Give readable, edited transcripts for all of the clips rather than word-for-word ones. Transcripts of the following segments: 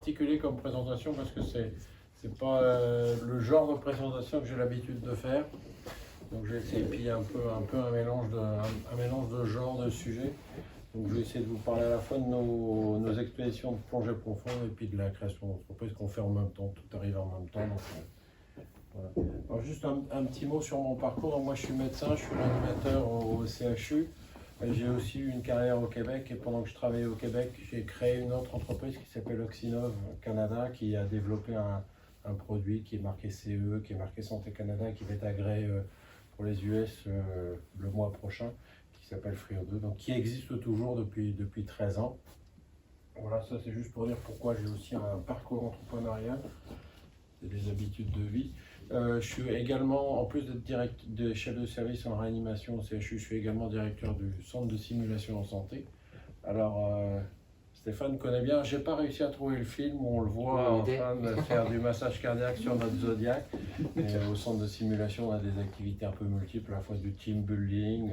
Particulier comme présentation parce que c'est pas le genre de présentation que j'ai l'habitude de faire. Donc j'ai essayé de piller un peu un mélange de genres de sujets. Donc je vais essayer de vous parler à la fois de nos expéditions de plongée profonde et puis de la création d'entreprise qu'on fait en même temps, tout arrive en même temps. Donc, voilà. Alors juste un petit mot sur mon parcours. Donc, moi je suis médecin, je suis animateur au CHU. J'ai aussi eu une carrière au Québec et pendant que je travaillais au Québec, j'ai créé une autre entreprise qui s'appelle Oxinov Canada qui a développé un produit qui est marqué CE, qui est marqué Santé Canada et qui va être agréé pour les US le mois prochain, qui s'appelle Frio2, donc qui existe toujours depuis 13 ans. Voilà, ça c'est juste pour dire pourquoi j'ai aussi un parcours entrepreneurial et des habitudes de vie. Je suis également, en plus d'être chef de service en réanimation au CHU, je suis également directeur du centre de simulation en santé. Alors, Stéphane connaît bien, j'ai pas réussi à trouver le film où on le voit en train de faire du massage cardiaque sur notre Zodiac. Et, au centre de simulation, on a des activités un peu multiples, à la fois du team building,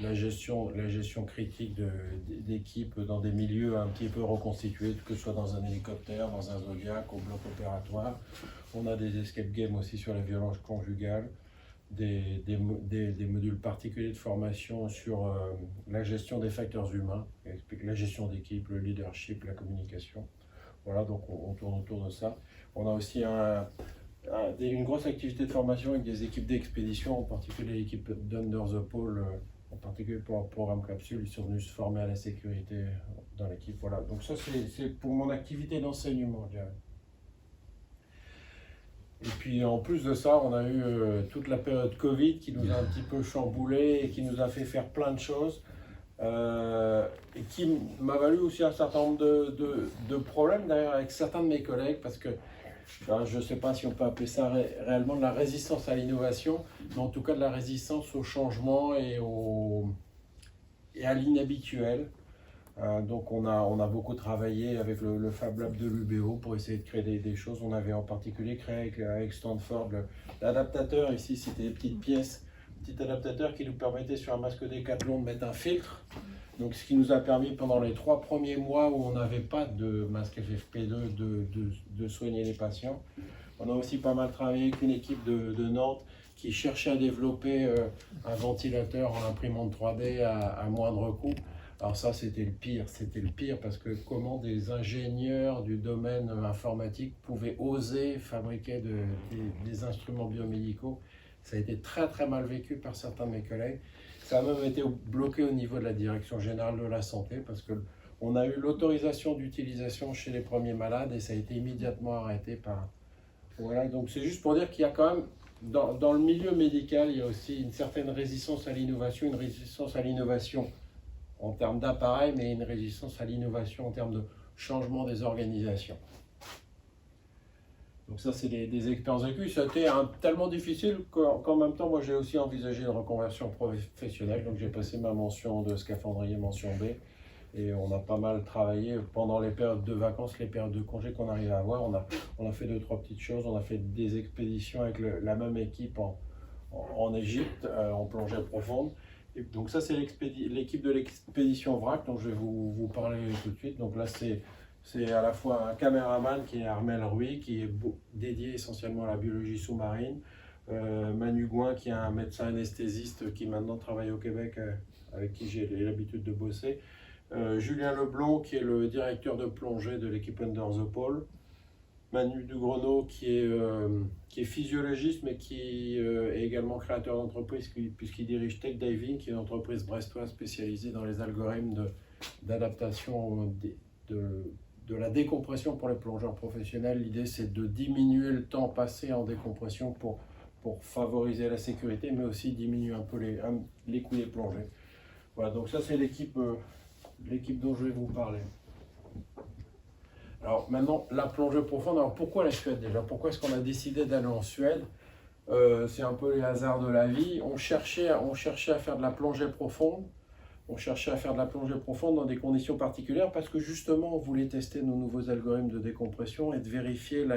la gestion critique d'équipes dans des milieux un petit peu reconstitués, que ce soit dans un hélicoptère, dans un Zodiac, au bloc opératoire. On a des escape games aussi sur la violence conjugale, des modules particuliers de formation sur la gestion des facteurs humains, la gestion d'équipe, le leadership, la communication. Voilà, donc on tourne autour de ça. On a aussi une grosse activité de formation avec des équipes d'expédition, en particulier l'équipe d'Under the Pole, en particulier pour le programme Capsule. Ils sont venus se former à la sécurité dans l'équipe. Voilà, donc ça c'est pour mon activité d'enseignement, je dirais. Et puis en plus de ça, on a eu toute la période Covid qui nous a un petit peu chamboulé et qui nous a fait faire plein de choses. Et qui m'a valu aussi un certain nombre de problèmes d'ailleurs avec certains de mes collègues parce que je ne sais pas si on peut appeler ça réellement de la résistance à l'innovation, mais en tout cas de la résistance au changement et à l'inhabituel. Donc on a beaucoup travaillé avec le Fab Lab de l'UBO pour essayer de créer des choses. On avait en particulier créé avec Stanford l'adaptateur. Ici c'était des petites pièces, petit adaptateur qui nous permettait sur un masque Décathlon de mettre un filtre. Donc ce qui nous a permis pendant les 3 premiers mois où on n'avait pas de masque FFP2 de soigner les patients. On a aussi pas mal travaillé avec une équipe de Nantes qui cherchait à développer un ventilateur en imprimante 3D à moindre coût. Alors ça, c'était le pire parce que comment des ingénieurs du domaine informatique pouvaient oser fabriquer des instruments biomédicaux. Ça a été très très mal vécu par certains de mes collègues. Ça a même été bloqué au niveau de la Direction générale de la santé parce qu'on a eu l'autorisation d'utilisation chez les premiers malades et ça a été immédiatement arrêté par... Voilà, donc c'est juste pour dire qu'il y a quand même, dans le milieu médical, il y a aussi une certaine résistance à l'innovation, en termes d'appareil, mais une résistance à l'innovation en termes de changement des organisations. Donc ça, c'est des expériences vécues. Ça a été tellement difficile qu'en même temps, moi, j'ai aussi envisagé une reconversion professionnelle. Donc j'ai passé ma mention de scaphandrier, mention B. Et on a pas mal travaillé pendant les périodes de vacances, les périodes de congés qu'on arrivait à avoir. On a fait 2-3 petites choses. On a fait des expéditions avec la même équipe en Égypte, en plongée profonde. Et donc ça, c'est l'équipe de l'expédition VRAC dont je vais vous parler tout de suite. Donc là, c'est à la fois un caméraman qui est Armel Rouy, qui est dédié essentiellement à la biologie sous-marine. Manu Gouin, qui est un médecin anesthésiste qui maintenant travaille au Québec, avec qui j'ai l'habitude de bosser. Julien Leblond, qui est le directeur de plongée de l'équipe Under the Pole. Manu Dugrenot, qui est physiologiste, mais qui est également créateur d'entreprise, puisqu'il dirige Tech Diving, qui est une entreprise brestoise spécialisée dans les algorithmes d'adaptation de la décompression pour les plongeurs professionnels. L'idée, c'est de diminuer le temps passé en décompression pour favoriser la sécurité, mais aussi diminuer un peu les coûts des plongées. Voilà, donc ça, c'est l'équipe dont je vais vous parler. Alors maintenant, la plongée profonde. Alors pourquoi la Suède déjà? Pourquoi est-ce qu'on a décidé d'aller en Suède? C'est un peu les hasards de la vie. On cherchait à faire de la plongée profonde. On cherchait à faire de la plongée profonde dans des conditions particulières parce que justement, on voulait tester nos nouveaux algorithmes de décompression et de vérifier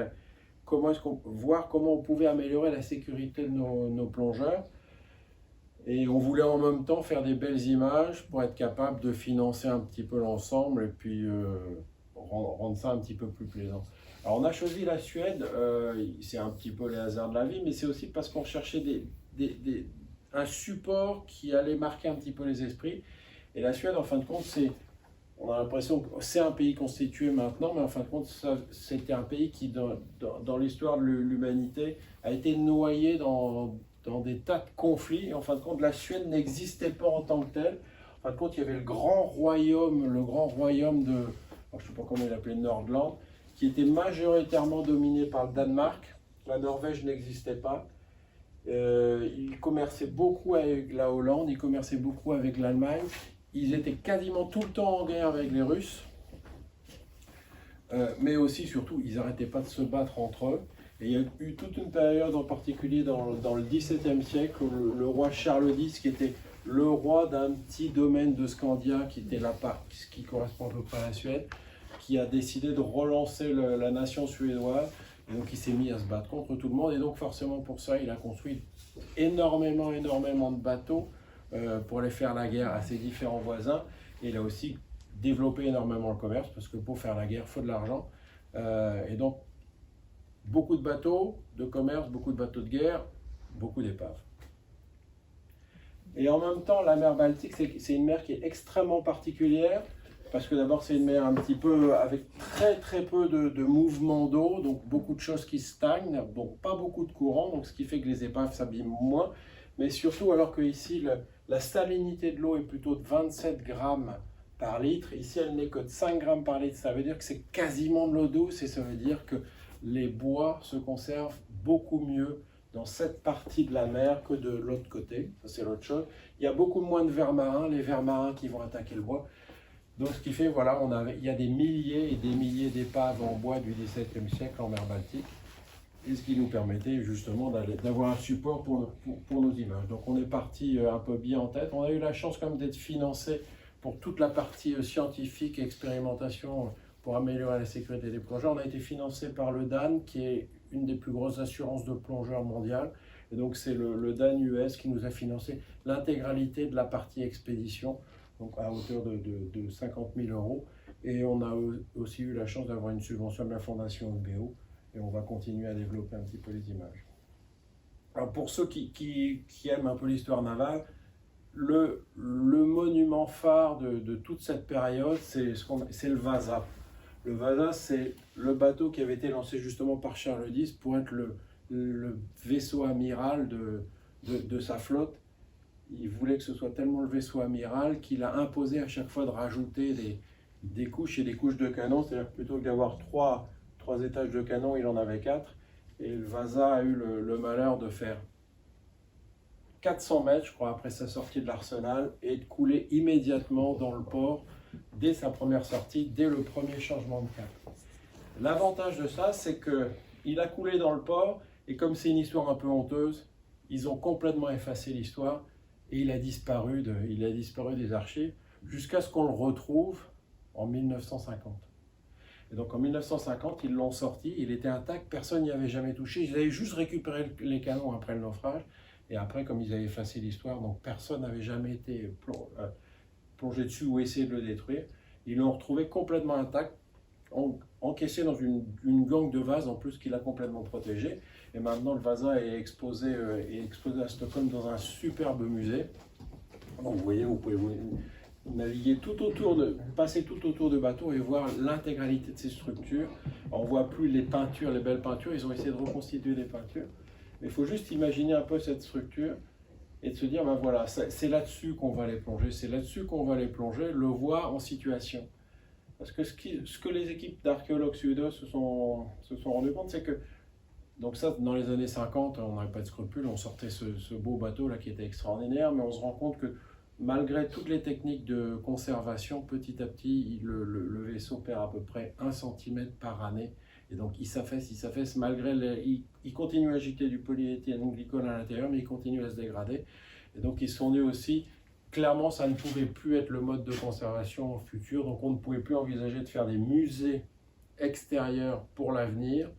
voir comment on pouvait améliorer la sécurité de nos plongeurs. Et on voulait en même temps faire des belles images pour être capable de financer un petit peu l'ensemble et puis rendre ça un petit peu plus plaisant. Alors on a choisi la Suède, c'est un petit peu les hasards de la vie, mais c'est aussi parce qu'on cherchait un support qui allait marquer un petit peu les esprits. Et la Suède, en fin de compte, on a l'impression que c'est un pays constitué maintenant, mais en fin de compte, c'était un pays qui, dans l'histoire de l'humanité, a été noyé dans des tas de conflits. Et en fin de compte, la Suède n'existait pas en tant que telle. En fin de compte, il y avait le grand royaume de, je ne sais pas comment il l'appelait, Nordland, qui était majoritairement dominé par le Danemark. La Norvège n'existait pas. Ils commerçaient beaucoup avec la Hollande, ils commerçaient beaucoup avec l'Allemagne. Ils étaient quasiment tout le temps en guerre avec les Russes. Mais aussi, surtout, ils n'arrêtaient pas de se battre entre eux. Et il y a eu toute une période, en particulier dans le XVIIe siècle, où le roi Charles X, qui était le roi d'un petit domaine de Scandia, qui était ce qui correspond à peu près à la Suède, qui a décidé de relancer la nation suédoise. Et donc il s'est mis à se battre contre tout le monde. Et donc forcément pour ça, il a construit énormément de bateaux pour aller faire la guerre à ses différents voisins. Et il a aussi développé énormément le commerce, parce que pour faire la guerre, il faut de l'argent. Et donc beaucoup de bateaux de commerce, beaucoup de bateaux de guerre, beaucoup d'épaves. Et en même temps, la mer Baltique, c'est une mer qui est extrêmement particulière, parce que d'abord, c'est une mer un petit peu avec très peu de mouvement d'eau, donc beaucoup de choses qui stagnent, donc pas beaucoup de courant, donc ce qui fait que les épaves s'abîment moins. Mais surtout, alors qu'ici, la salinité de l'eau est plutôt de 27 grammes par litre, ici, elle n'est que de 5 grammes par litre. Ça veut dire que c'est quasiment de l'eau douce, et ça veut dire que les bois se conservent beaucoup mieux dans cette partie de la mer que de l'autre côté. Ça, c'est l'autre chose. Il y a beaucoup moins de vers marins, les vers marins qui vont attaquer le bois. Donc, ce qui fait, voilà, il y a des milliers et des milliers d'épaves en bois du XVIIe siècle en mer Baltique, et ce qui nous permettait justement d'avoir un support pour nos images. Donc, on est parti un peu bien en tête. On a eu la chance quand même d'être financé pour toute la partie scientifique et expérimentation pour améliorer la sécurité des plongeurs. On a été financé par le DAN, qui est une des plus grosses assurances de plongeurs mondiales. Et donc, c'est le DAN US qui nous a financé l'intégralité de la partie expédition, donc à hauteur de 50 000 €. Et on a aussi eu la chance d'avoir une subvention de la Fondation UBO, et on va continuer à développer un petit peu les images. Alors pour ceux qui aiment un peu l'histoire navale, le monument phare de toute cette période, c'est le Vasa. Le Vasa, c'est le bateau qui avait été lancé justement par Charles X pour être le vaisseau amiral de sa flotte. Il voulait que ce soit tellement le vaisseau amiral qu'il a imposé à chaque fois de rajouter des couches et des couches de canon. C'est-à-dire que plutôt que d'avoir trois étages de canon, il en avait 4. Et le Vasa a eu le malheur de faire 400 mètres, je crois, après sa sortie de l'arsenal, et de couler immédiatement dans le port dès sa première sortie, dès le premier changement de cap. L'avantage de ça, c'est qu'il a coulé dans le port, et comme c'est une histoire un peu honteuse, ils ont complètement effacé l'histoire, et il a disparu des archives, jusqu'à ce qu'on le retrouve en 1950. Et donc en 1950, ils l'ont sorti, il était intact, personne n'y avait jamais touché, ils avaient juste récupéré les canons après le naufrage, et après, comme ils avaient effacé l'histoire, donc personne n'avait jamais été plongé dessus ou essayé de le détruire. Ils l'ont retrouvé complètement intact, encaissé dans une gangue de vases en plus qu'il a complètement protégé. Et maintenant, le Vasa est exposé à Stockholm dans un superbe musée. Donc vous voyez, vous pouvez naviguer passer tout autour du bateau et voir l'intégralité de ces structures. On ne voit plus les peintures, les belles peintures, ils ont essayé de reconstituer des peintures. Mais il faut juste imaginer un peu cette structure et de se dire, ben voilà, c'est là-dessus qu'on va les plonger, c'est là-dessus qu'on va les plonger, le voir en situation. Parce que ce que les équipes d'archéologues suédois se sont rendues compte, c'est que, donc ça, dans les années 50, on n'avait pas de scrupules, on sortait ce beau bateau là qui était extraordinaire, mais on se rend compte que malgré toutes les techniques de conservation, petit à petit, le vaisseau perd à peu près 1 cm par année. Et donc il s'affaisse malgré il continue à agiter du polyéthylène glycol à l'intérieur, mais il continue à se dégrader. Et donc ils se sont dit aussi, clairement ça ne pouvait plus être le mode de conservation futur, donc on ne pouvait plus envisager de faire des musées extérieurs pour l'avenir.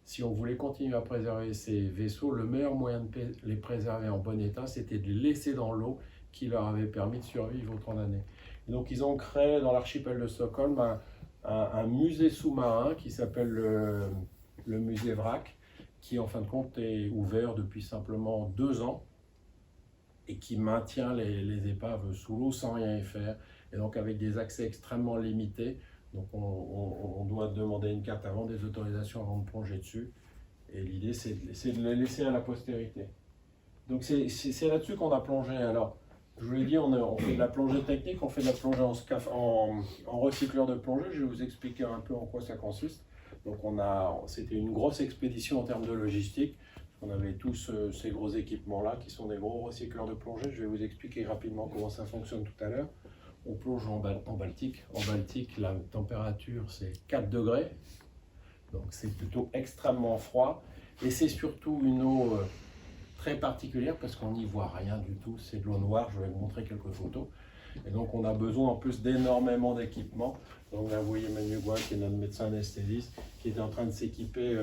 Si on voulait continuer à préserver ces vaisseaux, le meilleur moyen de les préserver en bon état, c'était de les laisser dans l'eau qui leur avait permis de survivre autant d'années. Et donc ils ont créé dans l'archipel de Stockholm un musée sous-marin qui s'appelle le musée VRAC, qui en fin de compte est ouvert depuis simplement 2 ans et qui maintient les épaves sous l'eau sans rien y faire, et donc avec des accès extrêmement limités. Donc on doit demander une carte avant, des autorisations avant de plonger dessus, et l'idée c'est de les laisser à la postérité. Donc c'est là-dessus qu'on a plongé. Alors, je vous l'ai dit, on fait de la plongée technique, on fait de la plongée en recycleur de plongée. Je vais vous expliquer un peu en quoi ça consiste. Donc c'était une grosse expédition en termes de logistique. On avait tous ces gros équipements-là qui sont des gros recycleurs de plongée. Je vais vous expliquer rapidement comment ça fonctionne tout à l'heure. On plonge en Baltique. En Baltique, la température c'est 4 degrés. Donc c'est plutôt extrêmement froid. Et c'est surtout une eau très particulière parce qu'on n'y voit rien du tout. C'est de l'eau noire. Je vais vous montrer quelques photos. Et donc on a besoin en plus d'énormément d'équipements. Donc là vous voyez Manu Gouin qui est notre médecin anesthésiste qui est en train de s'équiper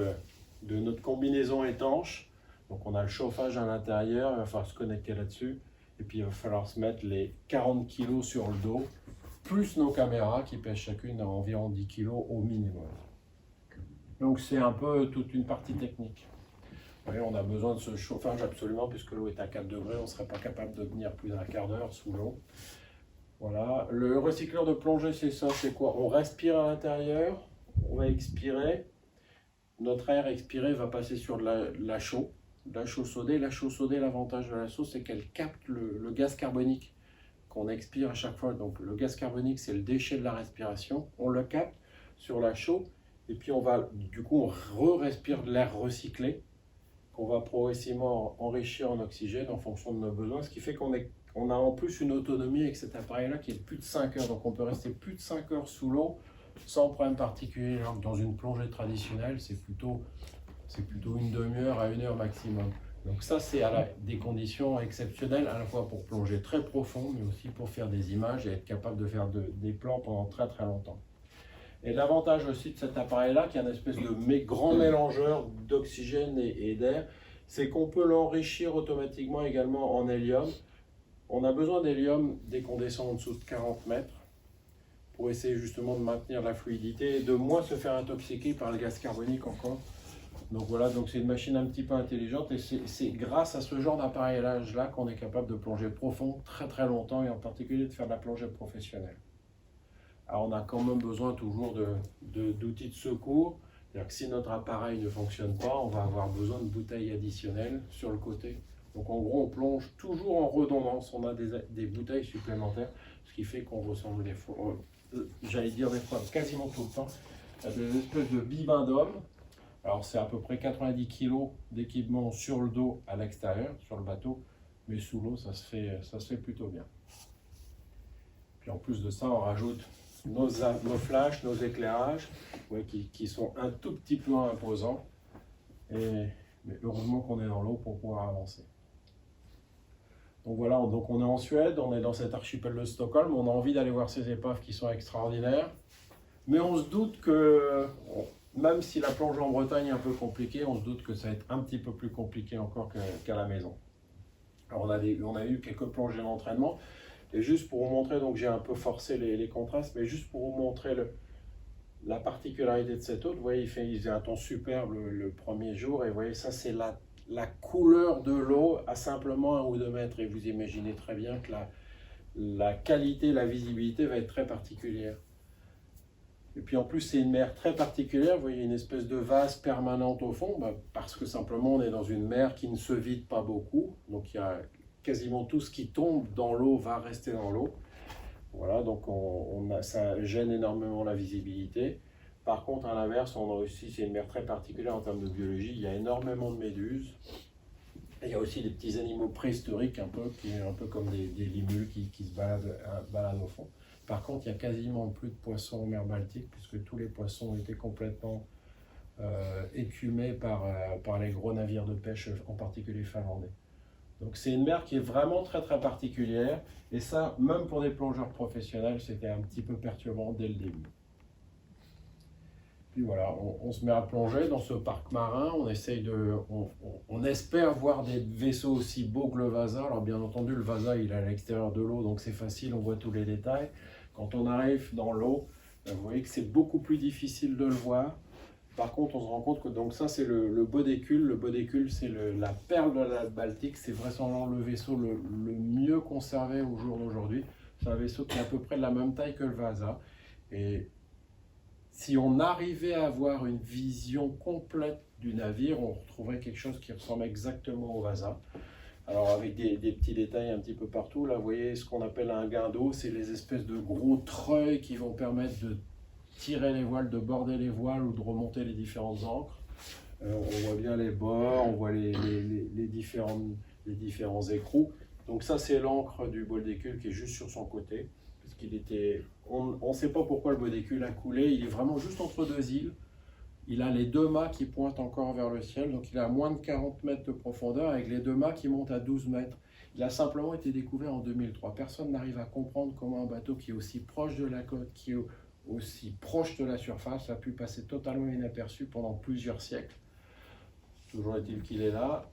de notre combinaison étanche. Donc on a le chauffage à l'intérieur, il va falloir se connecter là-dessus. Et puis il va falloir se mettre les 40 kg sur le dos, plus nos caméras qui pèsent chacune à environ 10 kg au minimum. Donc c'est un peu toute une partie technique. Vous voyez, on a besoin de ce chauffage absolument puisque l'eau est à 4 degrés, on ne serait pas capable de tenir plus d'un quart d'heure sous l'eau. Voilà, le recycleur de plongée c'est ça, c'est quoi? On respire à l'intérieur, on va expirer. Notre air expiré va passer sur de la chaux. La chaux sodée. La chaux sodée, l'avantage de la chaux, c'est qu'elle capte le gaz carbonique qu'on expire à chaque fois. Donc le gaz carbonique, c'est le déchet de la respiration. On le capte sur la chaux et puis on re-respire de l'air recyclé qu'on va progressivement enrichir en oxygène en fonction de nos besoins. Ce qui fait qu'on a en plus une autonomie avec cet appareil-là qui est de plus de 5 heures. Donc on peut rester plus de 5 heures sous l'eau sans problème particulier. Dans une plongée traditionnelle, c'est plutôt une demi-heure à 1 heure maximum. Donc ça, c'est des conditions exceptionnelles, à la fois pour plonger très profond, mais aussi pour faire des images et être capable de faire des plans pendant très très longtemps. Et l'avantage aussi de cet appareil-là, qui est un espèce de grand mélangeur d'oxygène et d'air, c'est qu'on peut l'enrichir automatiquement également en hélium. On a besoin d'hélium dès qu'on descend en dessous de 40 mètres pour essayer justement de maintenir la fluidité et de moins se faire intoxiquer par le gaz carbonique encore. Donc voilà, donc c'est une machine un petit peu intelligente et c'est grâce à ce genre d'appareillage-là qu'on est capable de plonger profond très très longtemps et en particulier de faire de la plongée professionnelle. Alors on a quand même besoin toujours d'outils de secours. C'est-à-dire que si notre appareil ne fonctionne pas, on va avoir besoin de bouteilles additionnelles sur le côté. Donc en gros, on plonge toujours en redondance. On a des bouteilles supplémentaires, ce qui fait qu'on ressemble des fois, j'allais dire des fois, quasiment tout le temps, à des espèces de bibins d'hommes. Alors c'est à peu près 90 kg d'équipement sur le dos à l'extérieur, sur le bateau, mais sous l'eau ça se fait plutôt bien. Puis en plus de ça, on rajoute nos flashs, nos éclairages, ouais, qui sont un tout petit peu imposants, mais heureusement qu'on est dans l'eau pour pouvoir avancer. Donc voilà, donc on est en Suède, on est dans cet archipel de Stockholm, on a envie d'aller voir ces épaves qui sont extraordinaires, mais on se doute que... Même si la plongée en Bretagne est un peu compliquée, on se doute que ça va être un petit peu plus compliqué encore qu'à la maison. Alors on a eu quelques plongées d'entraînement, et juste pour vous montrer, donc j'ai un peu forcé les contrastes, mais juste pour vous montrer la particularité de cette eau, vous voyez, il faisait un temps superbe le premier jour, et vous voyez, ça c'est la couleur de l'eau à simplement 1 ou 2 mètres, et vous imaginez très bien que la qualité, la visibilité va être très particulière. Et puis en plus, c'est une mer très particulière. Vous voyez une espèce de vase permanente au fond, parce que simplement on est dans une mer qui ne se vide pas beaucoup. Donc il y a quasiment tout ce qui tombe dans l'eau va rester dans l'eau. Voilà, donc ça gêne énormément la visibilité. Par contre, à l'inverse, on a aussi, c'est une mer très particulière en termes de biologie. Il y a énormément de méduses. Et il y a aussi des petits animaux préhistoriques, un peu comme des limules qui se baladent au fond. Par contre, il n'y a quasiment plus de poissons en mer Baltique, puisque tous les poissons ont été complètement écumés par les gros navires de pêche, en particulier finlandais. Donc c'est une mer qui est vraiment très très particulière, et ça, même pour des plongeurs professionnels, c'était un petit peu perturbant dès le début. Puis voilà, on se met à plonger dans ce parc marin, on espère voir des vaisseaux aussi beaux que le Vasa. Alors bien entendu, le Vasa il est à l'extérieur de l'eau, donc c'est facile, on voit tous les détails. Quand on arrive dans l'eau, Vous voyez que c'est beaucoup plus difficile de le voir. Par contre, on se rend compte que donc ça, c'est le Bodécule. Le Bodécule, c'est la perle de la Baltique. C'est vraisemblablement le vaisseau le mieux conservé au jour d'aujourd'hui. C'est un vaisseau qui est à peu près de la même taille que le Vasa. Et si on arrivait à avoir une vision complète du navire, on retrouverait quelque chose qui ressemble exactement au Vasa. Alors avec des petits détails un petit peu partout. Là, vous voyez ce qu'on appelle un guindeau. C'est les espèces de gros treuils qui vont permettre de tirer les voiles, de border les voiles ou de remonter les différentes ancres. On voit bien les bords, on voit les différents écrous. Donc ça, c'est l'ancre du Bodécule qui est juste sur son côté. Parce qu'il était, on ne sait pas pourquoi le Bodécule a coulé. Il est vraiment juste entre deux îles. Il a les deux mâts qui pointent encore vers le ciel. Donc il a moins de 40 mètres de profondeur avec les deux mâts qui montent à 12 mètres. Il a simplement été découvert en 2003. Personne n'arrive à comprendre comment un bateau qui est aussi proche de la côte, qui est aussi proche de la surface, a pu passer totalement inaperçu pendant plusieurs siècles. Toujours est-il qu'il est là.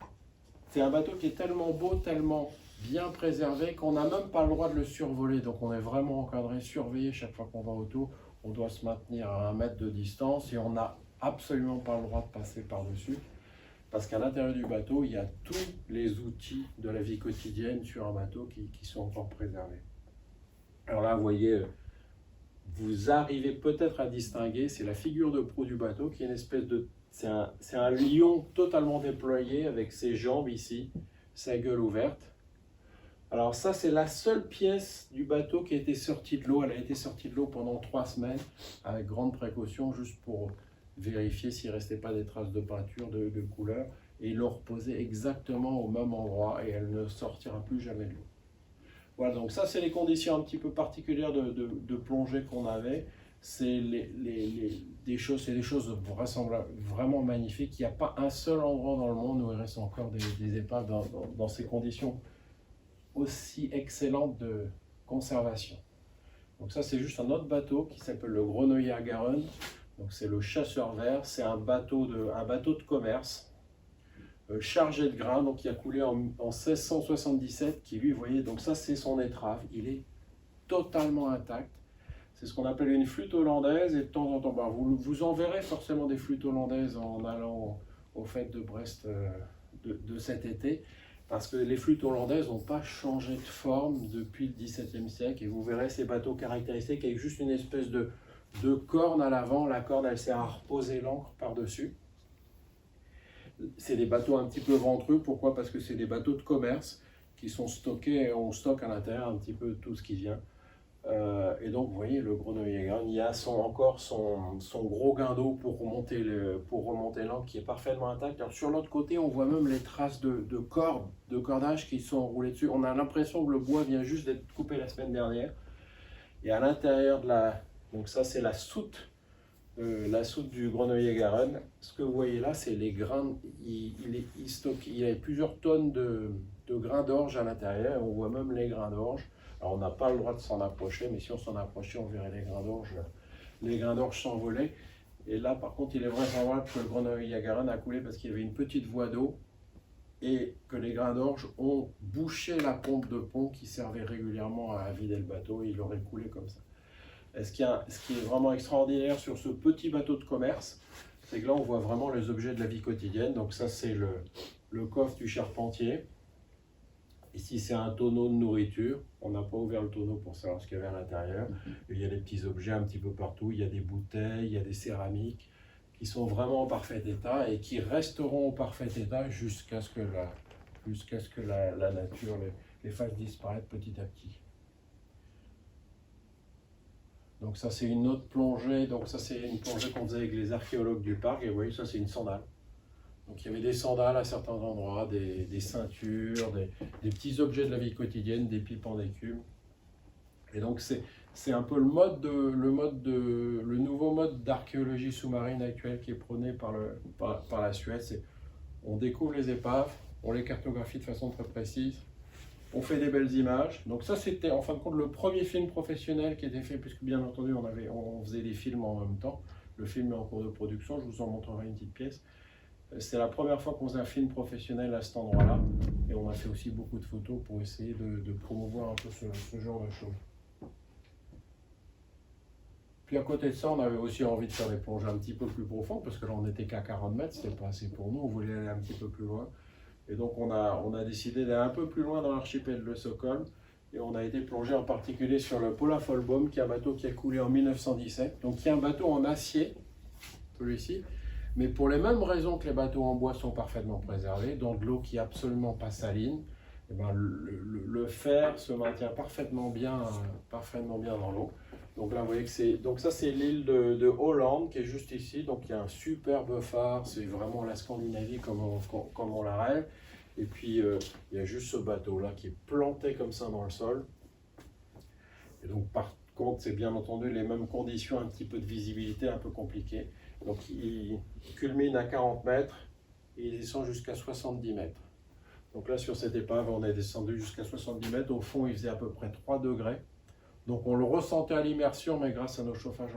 C'est un bateau qui est tellement beau, tellement bien préservé qu'on n'a même pas le droit de le survoler. Donc on est vraiment encadré, surveillé chaque fois qu'on va autour. On doit se maintenir à 1 mètre de distance et on n'a absolument pas le droit de passer par-dessus. Parce qu'à l'intérieur du bateau, il y a tous les outils de la vie quotidienne sur un bateau qui sont encore préservés. Alors là, vous voyez, vous arrivez peut-être à distinguer, c'est la figure de proue du bateau qui est une espèce de... C'est un lion totalement déployé avec ses jambes ici, sa gueule ouverte. Alors ça, c'est la seule pièce du bateau qui a été sortie de l'eau. Elle a été sortie de l'eau pendant 3 semaines avec grande précaution, juste pour vérifier s'il ne restait pas des traces de peinture, de couleur. Et ils l'ont reposée exactement au même endroit et elle ne sortira plus jamais de l'eau. Voilà, donc ça, c'est les conditions un petit peu particulières de plongée qu'on avait. C'est des choses vraiment magnifiques. Il n'y a pas un seul endroit dans le monde où il reste encore des épaves dans ces conditions aussi excellentes de conservation. Donc ça, c'est juste un autre bateau qui s'appelle le Gronoyère Garonne. Donc c'est le chasseur vert. C'est un bateau de commerce chargé de grains, donc qui a coulé en 1677, qui lui, vous voyez, donc ça c'est son étrave, il est totalement intact. C'est ce qu'on appelle une flûte hollandaise, et de temps en temps, vous en verrez forcément des flûtes hollandaises en allant aux fêtes de Brest de cet été, parce que les flûtes hollandaises n'ont pas changé de forme depuis le XVIIe siècle, et vous verrez ces bateaux caractéristiques avec juste une espèce de corne à l'avant. La corne, elle sert à reposer l'ancre par-dessus. C'est des bateaux un petit peu ventrus. Pourquoi? Parce que c'est des bateaux de commerce qui sont stockés, on stocke à l'intérieur un petit peu tout ce qui vient. Et donc, vous voyez, le Gronoyère Garonne, il y a encore son gros guindeau pour remonter l'ancre qui est parfaitement intact. Alors, sur l'autre côté, on voit même les traces de cordes, de cordages qui sont roulés dessus. On a l'impression que le bois vient juste d'être coupé la semaine dernière. Et à l'intérieur de donc ça, c'est la soute du Gronoyère Garonne. Ce que vous voyez là, c'est les grains. Il y a plusieurs tonnes de grains d'orge à l'intérieur. On voit même les grains d'orge. Alors on n'a pas le droit de s'en approcher, mais si on s'en approchait, on verrait les grains d'orge s'envoler. Et là, par contre, il est vraisemblable que le Gronoyère Garonne a coulé parce qu'il y avait une petite voie d'eau et que les grains d'orge ont bouché la pompe de pont qui servait régulièrement à vider le bateau. Et il aurait coulé comme ça. Ce qui est vraiment extraordinaire sur ce petit bateau de commerce, c'est que là on voit vraiment les objets de la vie quotidienne. Donc ça, c'est le coffre du charpentier. Ici, c'est un tonneau de nourriture. On n'a pas ouvert le tonneau pour savoir ce qu'il y avait à l'intérieur. Il y a des petits objets un petit peu partout. Il y a des bouteilles, il y a des céramiques qui sont vraiment en parfait état et qui resteront en parfait état jusqu'à ce que la nature les fasse disparaître petit à petit. Donc ça, c'est une autre plongée. Donc ça, c'est une plongée qu'on faisait avec les archéologues du parc. Et vous voyez, ça, c'est une sandale. Donc il y avait des sandales à certains endroits, des ceintures, des petits objets de la vie quotidienne, des pipes en écume. Et donc c'est un peu le nouveau mode d'archéologie sous-marine actuelle qui est prôné par la Suède. C'est on découvre les épaves, on les cartographie de façon très précise, on fait des belles images. Donc ça, c'était en fin de compte le premier film professionnel qui était fait, puisque bien entendu on faisait des films en même temps. Le film est en cours de production, je vous en montrerai une petite pièce. C'est la première fois qu'on faisait un film professionnel à cet endroit-là, et on a fait aussi beaucoup de photos pour essayer de promouvoir un peu ce genre de choses. Puis à côté de ça, on avait aussi envie de faire des plongées un petit peu plus profondes, parce que là on n'était qu'à 40 mètres, c'était pas assez pour nous, on voulait aller un petit peu plus loin. Et donc on a décidé d'aller un peu plus loin dans l'archipel de Stockholm, et on a été plongé en particulier sur le Polar Folbom, qui est un bateau qui a coulé en 1917, donc qui est un bateau en acier, celui-ci, mais pour les mêmes raisons que les bateaux en bois sont parfaitement préservés, dans de l'eau qui n'est absolument pas saline, et ben le fer se maintient parfaitement bien dans l'eau. Donc là, vous voyez que ça c'est l'île de Hollande qui est juste ici. Donc il y a un superbe phare, c'est vraiment la Scandinavie comme on la rêve. Et puis il y a juste ce bateau-là qui est planté comme ça dans le sol. Et donc par contre, c'est bien entendu les mêmes conditions, un petit peu de visibilité un peu compliquée. Donc il culmine à 40 mètres et il descend jusqu'à 70 mètres. Donc là, sur cette épave, on est descendu jusqu'à 70 mètres. Au fond, il faisait à peu près 3 degrés. Donc on le ressentait à l'immersion, mais grâce à nos chauffages,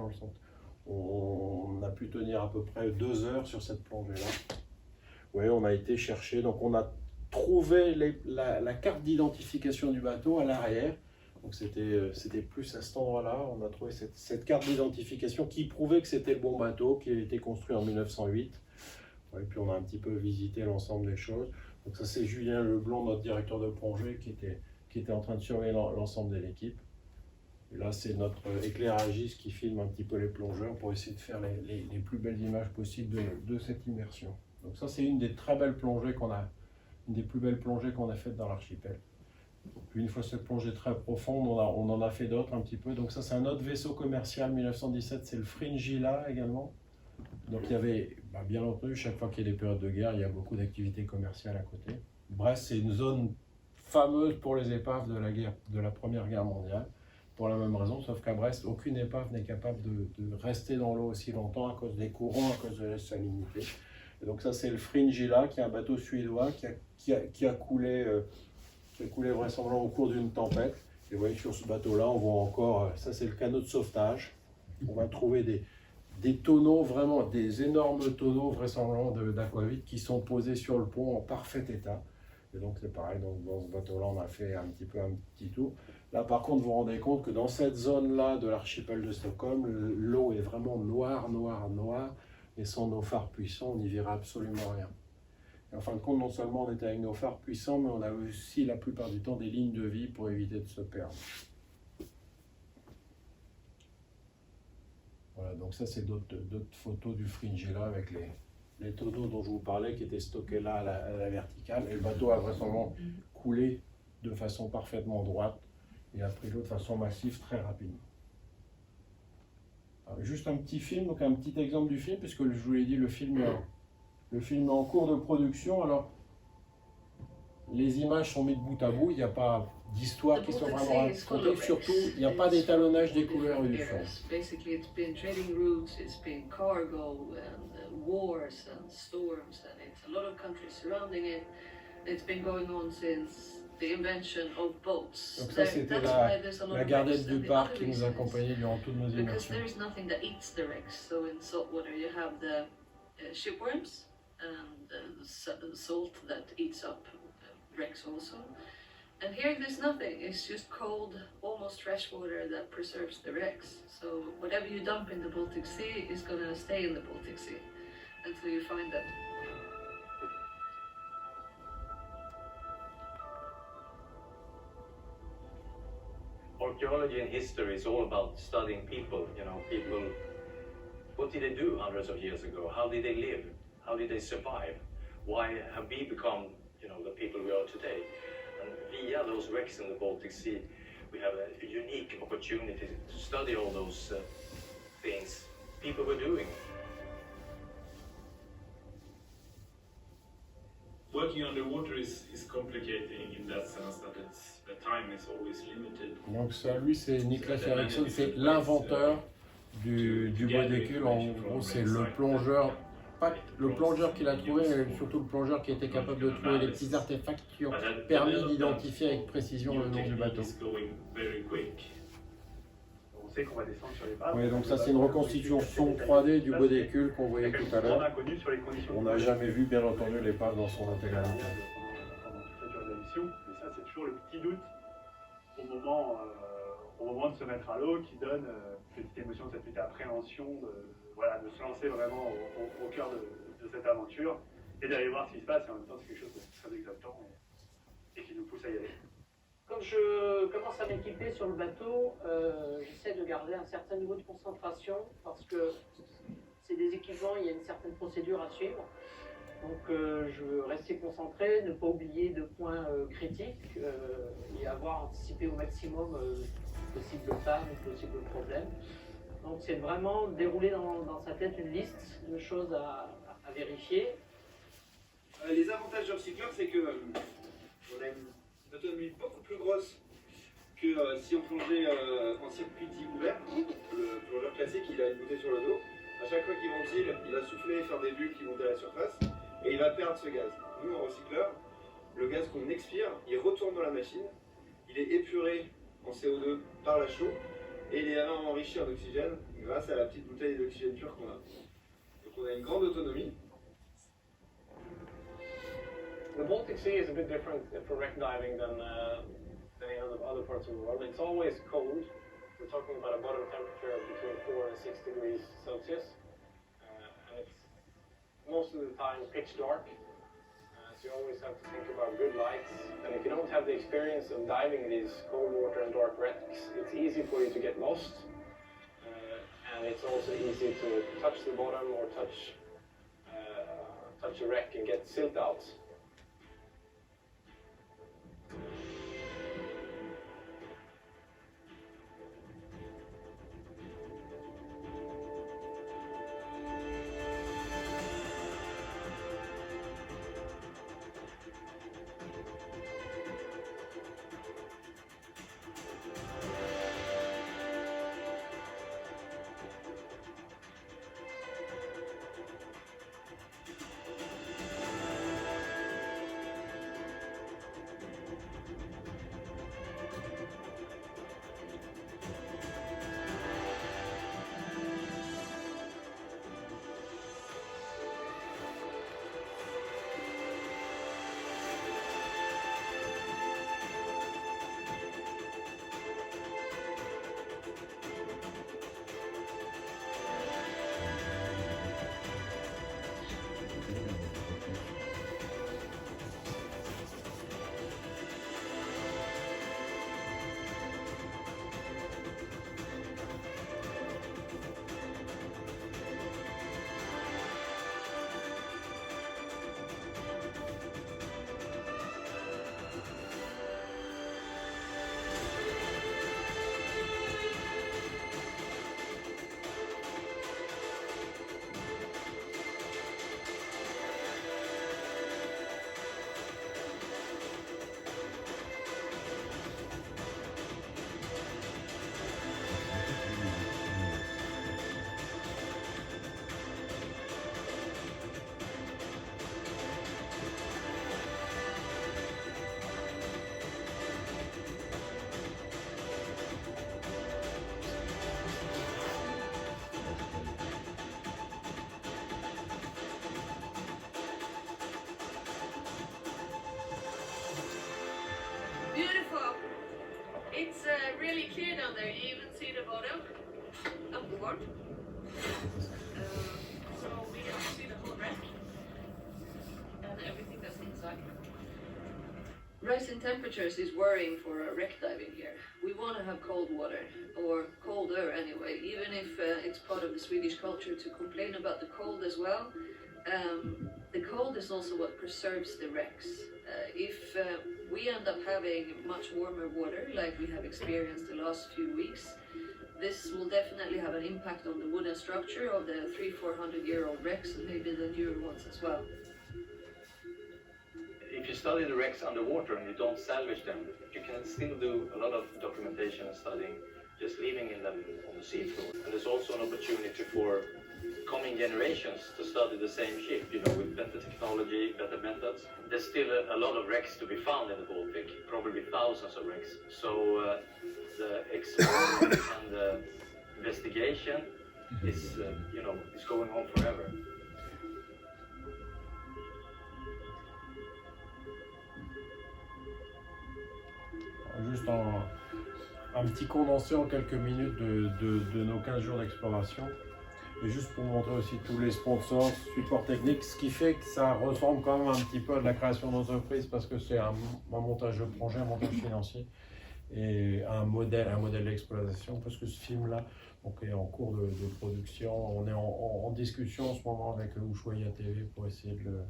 on a pu tenir à peu près 2 heures sur cette plongée-là. Oui, on a été chercher, donc on a trouvé la carte d'identification du bateau à l'arrière. Donc c'était plus à cet endroit-là, on a trouvé cette carte d'identification qui prouvait que c'était le bon bateau, qui a été construit en 1908. Et puis on a un petit peu visité l'ensemble des choses. Donc ça c'est Julien Leblond, notre directeur de plongée, qui était en train de surveiller l'ensemble de l'équipe. Et là, c'est notre éclairagiste qui filme un petit peu les plongeurs pour essayer de faire les plus belles images possibles de cette immersion. Donc ça, c'est une des très belles plongées une des plus belles plongées qu'on a faites dans l'archipel. Puis une fois cette plongée très profonde, on en a fait d'autres un petit peu. Donc ça, c'est un autre vaisseau commercial 1917, c'est le Fringilla également. Donc il y avait, bien entendu, chaque fois qu'il y a des périodes de guerre, il y a beaucoup d'activités commerciales à côté. Brest, c'est une zone fameuse pour les épaves de la Première Guerre mondiale. Pour la même raison, sauf qu'à Brest, aucune épave n'est capable de rester dans l'eau aussi longtemps à cause des courants, à cause de la salinité. Et donc ça, c'est le Fringilla, qui est un bateau suédois qui a coulé vraisemblablement au cours d'une tempête. Et vous voyez que sur ce bateau-là, on voit encore, ça c'est le canot de sauvetage. On va trouver des tonneaux, vraiment des énormes tonneaux vraisemblablement d'aquavit qui sont posés sur le pont en parfait état. Et donc c'est pareil, donc dans ce bateau-là, on a fait un petit tour. Là, par contre, vous vous rendez compte que dans cette zone-là de l'archipel de Stockholm, l'eau est vraiment noire, et sans nos phares puissants, on n'y verra absolument rien. Et en fin de compte, non seulement on était avec nos phares puissants, mais on a aussi la plupart du temps des lignes de vie pour éviter de se perdre. Voilà, donc ça c'est d'autres photos du Fringilla avec les tonneaux dont je vous parlais qui étaient stockés là à la verticale. Et le bateau a vraisemblablement coulé de façon parfaitement droite et a pris l'eau de façon massive très rapidement. Alors, juste un petit film, donc un petit exemple du film, puisque je vous l'ai dit, le film est en cours de production. Alors, les images sont mises bout à bout, il n'y a pas d'histoire qui soit vraiment racontée, surtout il n'y a pas d'étalonnage des couleurs et du son. Basically, it's been trading routes, it's been cargo and wars and storms, and it's a lot of countries surrounding it. It's been going on since the invention of boats. Donc ça c'était la gardette du parc qui nous accompagnait durant toutes nos immersions. Because there is nothing that eats the wrecks. So in salt water you have the shipworms and salt that eats up wrecks also. And here there's nothing, it's just cold, almost fresh water that preserves the wrecks. So whatever you dump in the Baltic Sea is going to stay in the Baltic Sea until you find them. Archaeology and history is all about studying people, people, what did they do hundreds of years ago? How did they live? How did they survive? Why have we become, the people we are today? And via those wrecks in the Baltic Sea, we have a unique opportunity to study all those things people were doing. Working underwater is complicating in that sense that the time is always limited. Donc ça, lui, c'est Niklas Eriksson, c'est l'inventeur du bodécule. En gros, c'est le plongeur, pas le plongeur qui l'a trouvé, mais surtout le plongeur qui était capable de trouver les petits artefacts qui ont permis d'identifier avec précision le nom du bateau. Oui, donc ça c'est une reconstitution son 3D du bodécule qu'on voyait tout à l'heure. On n'a jamais vu, bien entendu, l'épave dans son intégralité. Mais ça, c'est toujours le petit doute au moment au moment de se mettre à l'eau, qui donne cette petite émotion, cette petite appréhension de se lancer vraiment au cœur de cette aventure et d'aller voir ce qui se passe. Et en même temps, c'est quelque chose de très exaltant et qui nous pousse à y aller. Quand je commence à m'équiper sur le bateau, j'essaie de garder un certain niveau de concentration parce que c'est des équipements, il y a une certaine procédure à suivre. Donc je veux rester concentré, ne pas oublier de points critiques et avoir anticipé au maximum possible panne ou possible problème. Donc c'est vraiment dérouler dans sa tête une liste de choses à vérifier. Les avantages du recycleur, c'est que on a une autonomie beaucoup plus grosse que si on plongeait en circuit dit ouvert. Le plongeur classique, il a une bouteille sur le dos. À chaque fois qu'il ventile, il va souffler et faire des bulles qui montent à la surface. Et il va perdre ce gaz. Nous, en recycleur, le gaz qu'on expire, il retourne dans la machine. Il est épuré en CO2 par la chaux. Et il est enrichi en oxygène grâce à la petite bouteille d'oxygène pur qu'on a. Donc on a une grande autonomie. The Baltic Sea is a bit different for wreck diving than any other parts of the world. It's always cold. We're talking about a bottom temperature of between 4 and 6 degrees Celsius. And it's most of the time pitch dark. So you always have to think about good lights. And if you don't have the experience of diving these cold water and dark wrecks, it's easy for you to get lost. And it's also easy to touch the bottom or touch a wreck and get silt out. Beautiful. It's really clear down there. You even see the bottom upward. So we get to see the whole wreck and everything that's inside. Rising temperatures is worrying for wreck diving here. We want to have cold water, or colder anyway, even if it's part of the Swedish culture to complain about the cold as well. The cold is also what preserves the wrecks. If we end up having much warmer water, like we have experienced the last few weeks, this will definitely have an impact on the wooden structure of the 300-400-year-old wrecks and maybe the newer ones as well. If you study the wrecks underwater and you don't salvage them, you can still do a lot of documentation and studying just leaving them on the seafloor. And there's also an opportunity for coming generations to study the same ship, with better technology, better methods. There's still a lot of wrecks to be found in the Baltic, probably thousands of wrecks. So the exploring and the investigation is going on forever. Juste un petit condensé en quelques minutes de nos 15 jours d'exploration. Et juste pour montrer aussi tous les sponsors, support technique, ce qui fait que ça ressemble quand même un petit peu à de la création d'entreprise parce que c'est un montage de projet, un montage financier et un modèle d'exploitation parce que ce film-là est en cours de production. On est en discussion en ce moment avec Ushuaïa TV pour essayer de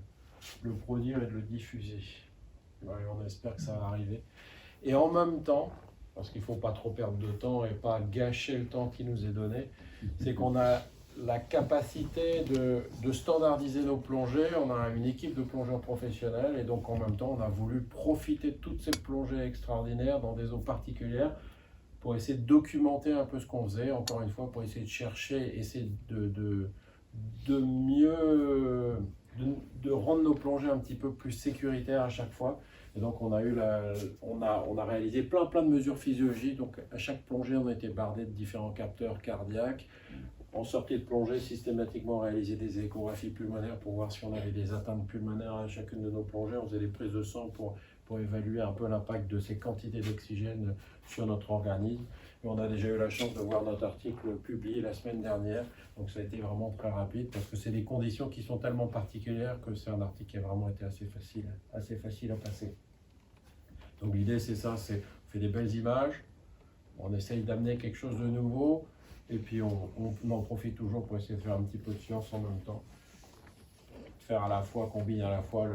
le produire et de le diffuser. Ouais, on espère que ça va arriver. Et en même temps, parce qu'il ne faut pas trop perdre de temps et pas gâcher le temps qui nous est donné, c'est qu'on a la capacité de standardiser nos plongées. On a une équipe de plongeurs professionnels et donc en même temps on a voulu profiter de toutes ces plongées extraordinaires dans des eaux particulières pour essayer de documenter un peu ce qu'on faisait, encore une fois pour essayer de chercher, essayer de mieux de rendre nos plongées un petit peu plus sécuritaires à chaque fois. Et donc on a réalisé plein de mesures physiologiques. Donc à chaque plongée on a été bardé de différents capteurs cardiaques. En sortie de plongée, systématiquement réaliser des échographies pulmonaires pour voir si on avait des atteintes pulmonaires à chacune de nos plongées. On faisait des prises de sang pour évaluer un peu l'impact de ces quantités d'oxygène sur notre organisme. Et on a déjà eu la chance de voir notre article publié la semaine dernière. Donc ça a été vraiment très rapide parce que c'est des conditions qui sont tellement particulières que c'est un article qui a vraiment été assez facile à passer. Donc l'idée c'est ça, c'est on fait des belles images, on essaye d'amener quelque chose de nouveau. Et puis on en profite toujours pour essayer de faire un petit peu de science en même temps. Combine à la fois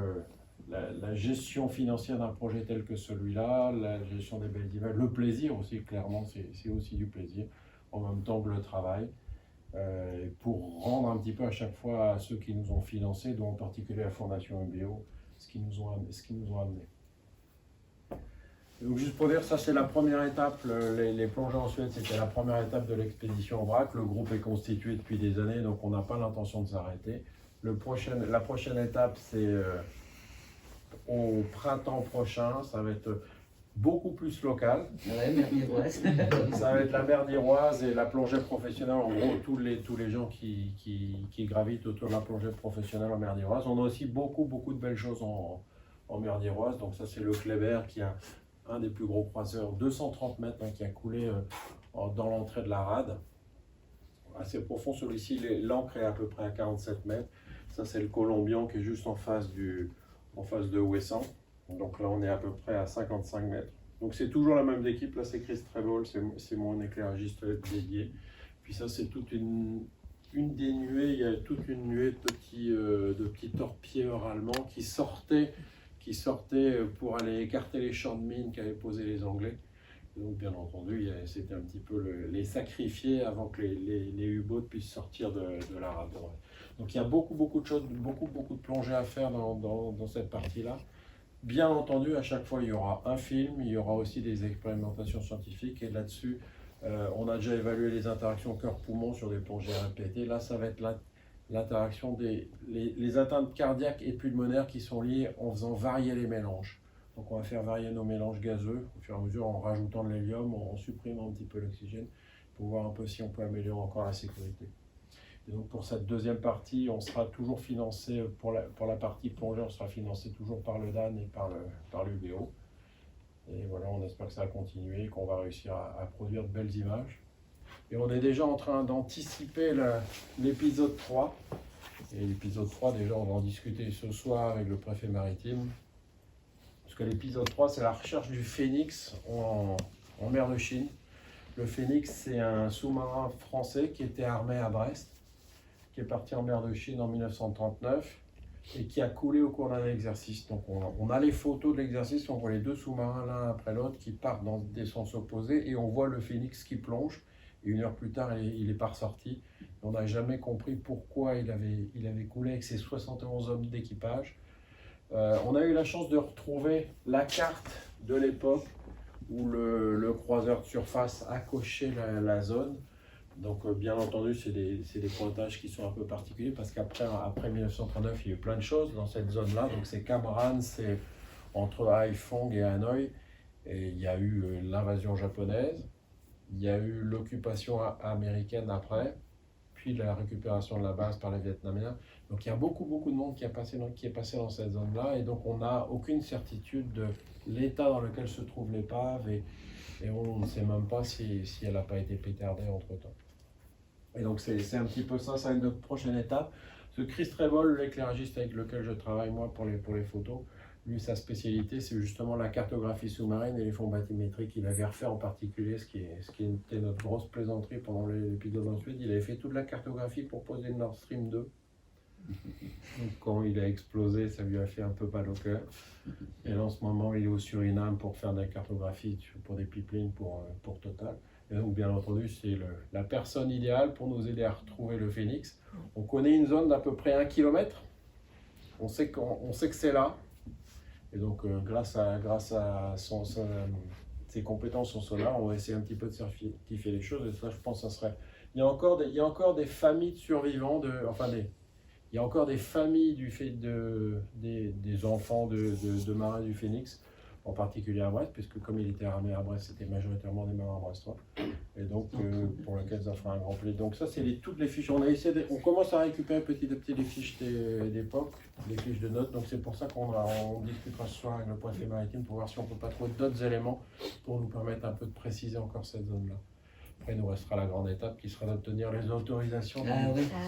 la gestion financière d'un projet tel que celui-là, la gestion des belles images, le plaisir aussi, clairement, c'est aussi du plaisir, en même temps que le travail, pour rendre un petit peu à chaque fois à ceux qui nous ont financés, dont en particulier la Fondation UBO, ce qu'ils nous ont amené. Donc juste pour dire, ça c'est la première étape, les plongées en Suède, c'était la première étape de l'expédition au vrac. Le groupe est constitué depuis des années, donc on n'a pas l'intention de s'arrêter. La prochaine étape, c'est au printemps prochain, ça va être beaucoup plus local. Ouais, mer d'Iroise. Ça va être la mer d'Iroise et la plongée professionnelle, en gros tous les gens qui gravitent autour de la plongée professionnelle en mer d'Iroise. On a aussi beaucoup de belles choses en mer d'Iroise, donc ça c'est le Kléber qui a un des plus gros croiseurs, 230 mètres, qui a coulé dans l'entrée de la rade. Assez profond, celui-ci, l'ancre est à peu près à 47 mètres. Ça, c'est le Colombian qui est juste en face de Ouessant. Donc là, on est à peu près à 55 mètres. Donc c'est toujours la même équipe. Là, c'est Chris Treble, c'est mon éclairagiste dédié. Puis ça, c'est toute une des nuées. Il y a toute une nuée de petits torpilleurs allemands qui sortaient pour aller écarter les champs de mines qu'avaient posés les Anglais. Et donc bien entendu, c'était un petit peu les sacrifier avant que les U-boats puissent sortir de la rade. Donc il y a beaucoup de choses, beaucoup de plongées à faire dans cette partie-là. Bien entendu, à chaque fois, il y aura un film, il y aura aussi des expérimentations scientifiques. Et là-dessus, on a déjà évalué les interactions cœur-poumon sur des plongées répétées. Là, ça va être l'interaction les atteintes cardiaques et pulmonaires qui sont liées en faisant varier les mélanges. Donc on va faire varier nos mélanges gazeux au fur et à mesure en rajoutant de l'hélium, en supprimant un petit peu l'oxygène pour voir un peu si on peut améliorer encore la sécurité. Et donc pour cette deuxième partie, on sera toujours financé, pour la partie plongée, on sera financé toujours par le DAN et par l'UBO. Et voilà, on espère que ça va continuer, qu'on va réussir à produire de belles images. Et on est déjà en train d'anticiper l'épisode 3. Et l'épisode 3, déjà, on va en discuter ce soir avec le préfet maritime. Parce que l'épisode 3, c'est la recherche du Phénix en mer de Chine. Le Phénix, c'est un sous-marin français qui était armé à Brest, qui est parti en mer de Chine en 1939 et qui a coulé au cours d'un exercice. Donc on a les photos de l'exercice, on voit les deux sous-marins l'un après l'autre qui partent dans des sens opposés et on voit le Phénix qui plonge. Et une heure plus tard, il n'est pas ressorti. On n'a jamais compris pourquoi il avait coulé avec ses 71 hommes d'équipage. On a eu la chance de retrouver la carte de l'époque où le croiseur de surface a coché la zone. Donc bien entendu, c'est des pointages qui sont un peu particuliers parce qu'après 1939, il y a eu plein de choses dans cette zone-là. Donc c'est Cam Ranh, c'est entre Haiphong et Hanoï. Et il y a eu l'invasion japonaise, il y a eu l'occupation américaine après, puis la récupération de la base par les Vietnamiens. Donc il y a beaucoup de monde qui est passé dans cette zone-là. Et donc on n'a aucune certitude de l'état dans lequel se trouve l'épave et on ne sait même pas si elle n'a pas été pétardée entre-temps. Et donc c'est un petit peu ça, ça va être notre prochaine étape. Ce Chris Trevol, l'éclairagiste avec lequel je travaille moi pour les photos, lui sa spécialité c'est justement la cartographie sous-marine et les fonds bathymétriques. Il avait refait en particulier, ce qui était notre grosse plaisanterie pendant l'épisode en Suède, il avait fait toute la cartographie pour poser le Nord Stream 2. Donc quand il a explosé, ça lui a fait un peu mal au cœur. Et là en ce moment il est au Suriname pour faire de la cartographie pour des pipelines pour Total. Et donc, bien entendu, c'est la personne idéale pour nous aider à retrouver le Phénix. On connaît une zone d'à peu près 1 km. On sait que c'est là. Et donc, grâce à ses compétences en sonar, on va essayer un petit peu de certifier les choses. Et ça, je pense, ça serait. Il y a encore des familles de survivants, il y a encore des familles des enfants de marins du Phénix, en particulier à Brest, puisque comme il était armé à Brest, c'était majoritairement des marins brestois, et donc pour lesquels ça fera un grand plaisir. Donc ça, c'est toutes les fiches. On commence à récupérer petit à petit les fiches d'époque, les fiches de notes, donc c'est pour ça qu'on discutera ce soir avec le préfet maritime pour voir si on peut pas trouver d'autres éléments pour nous permettre un peu de préciser encore cette zone-là. Après, il nous restera la grande étape qui sera d'obtenir les autorisations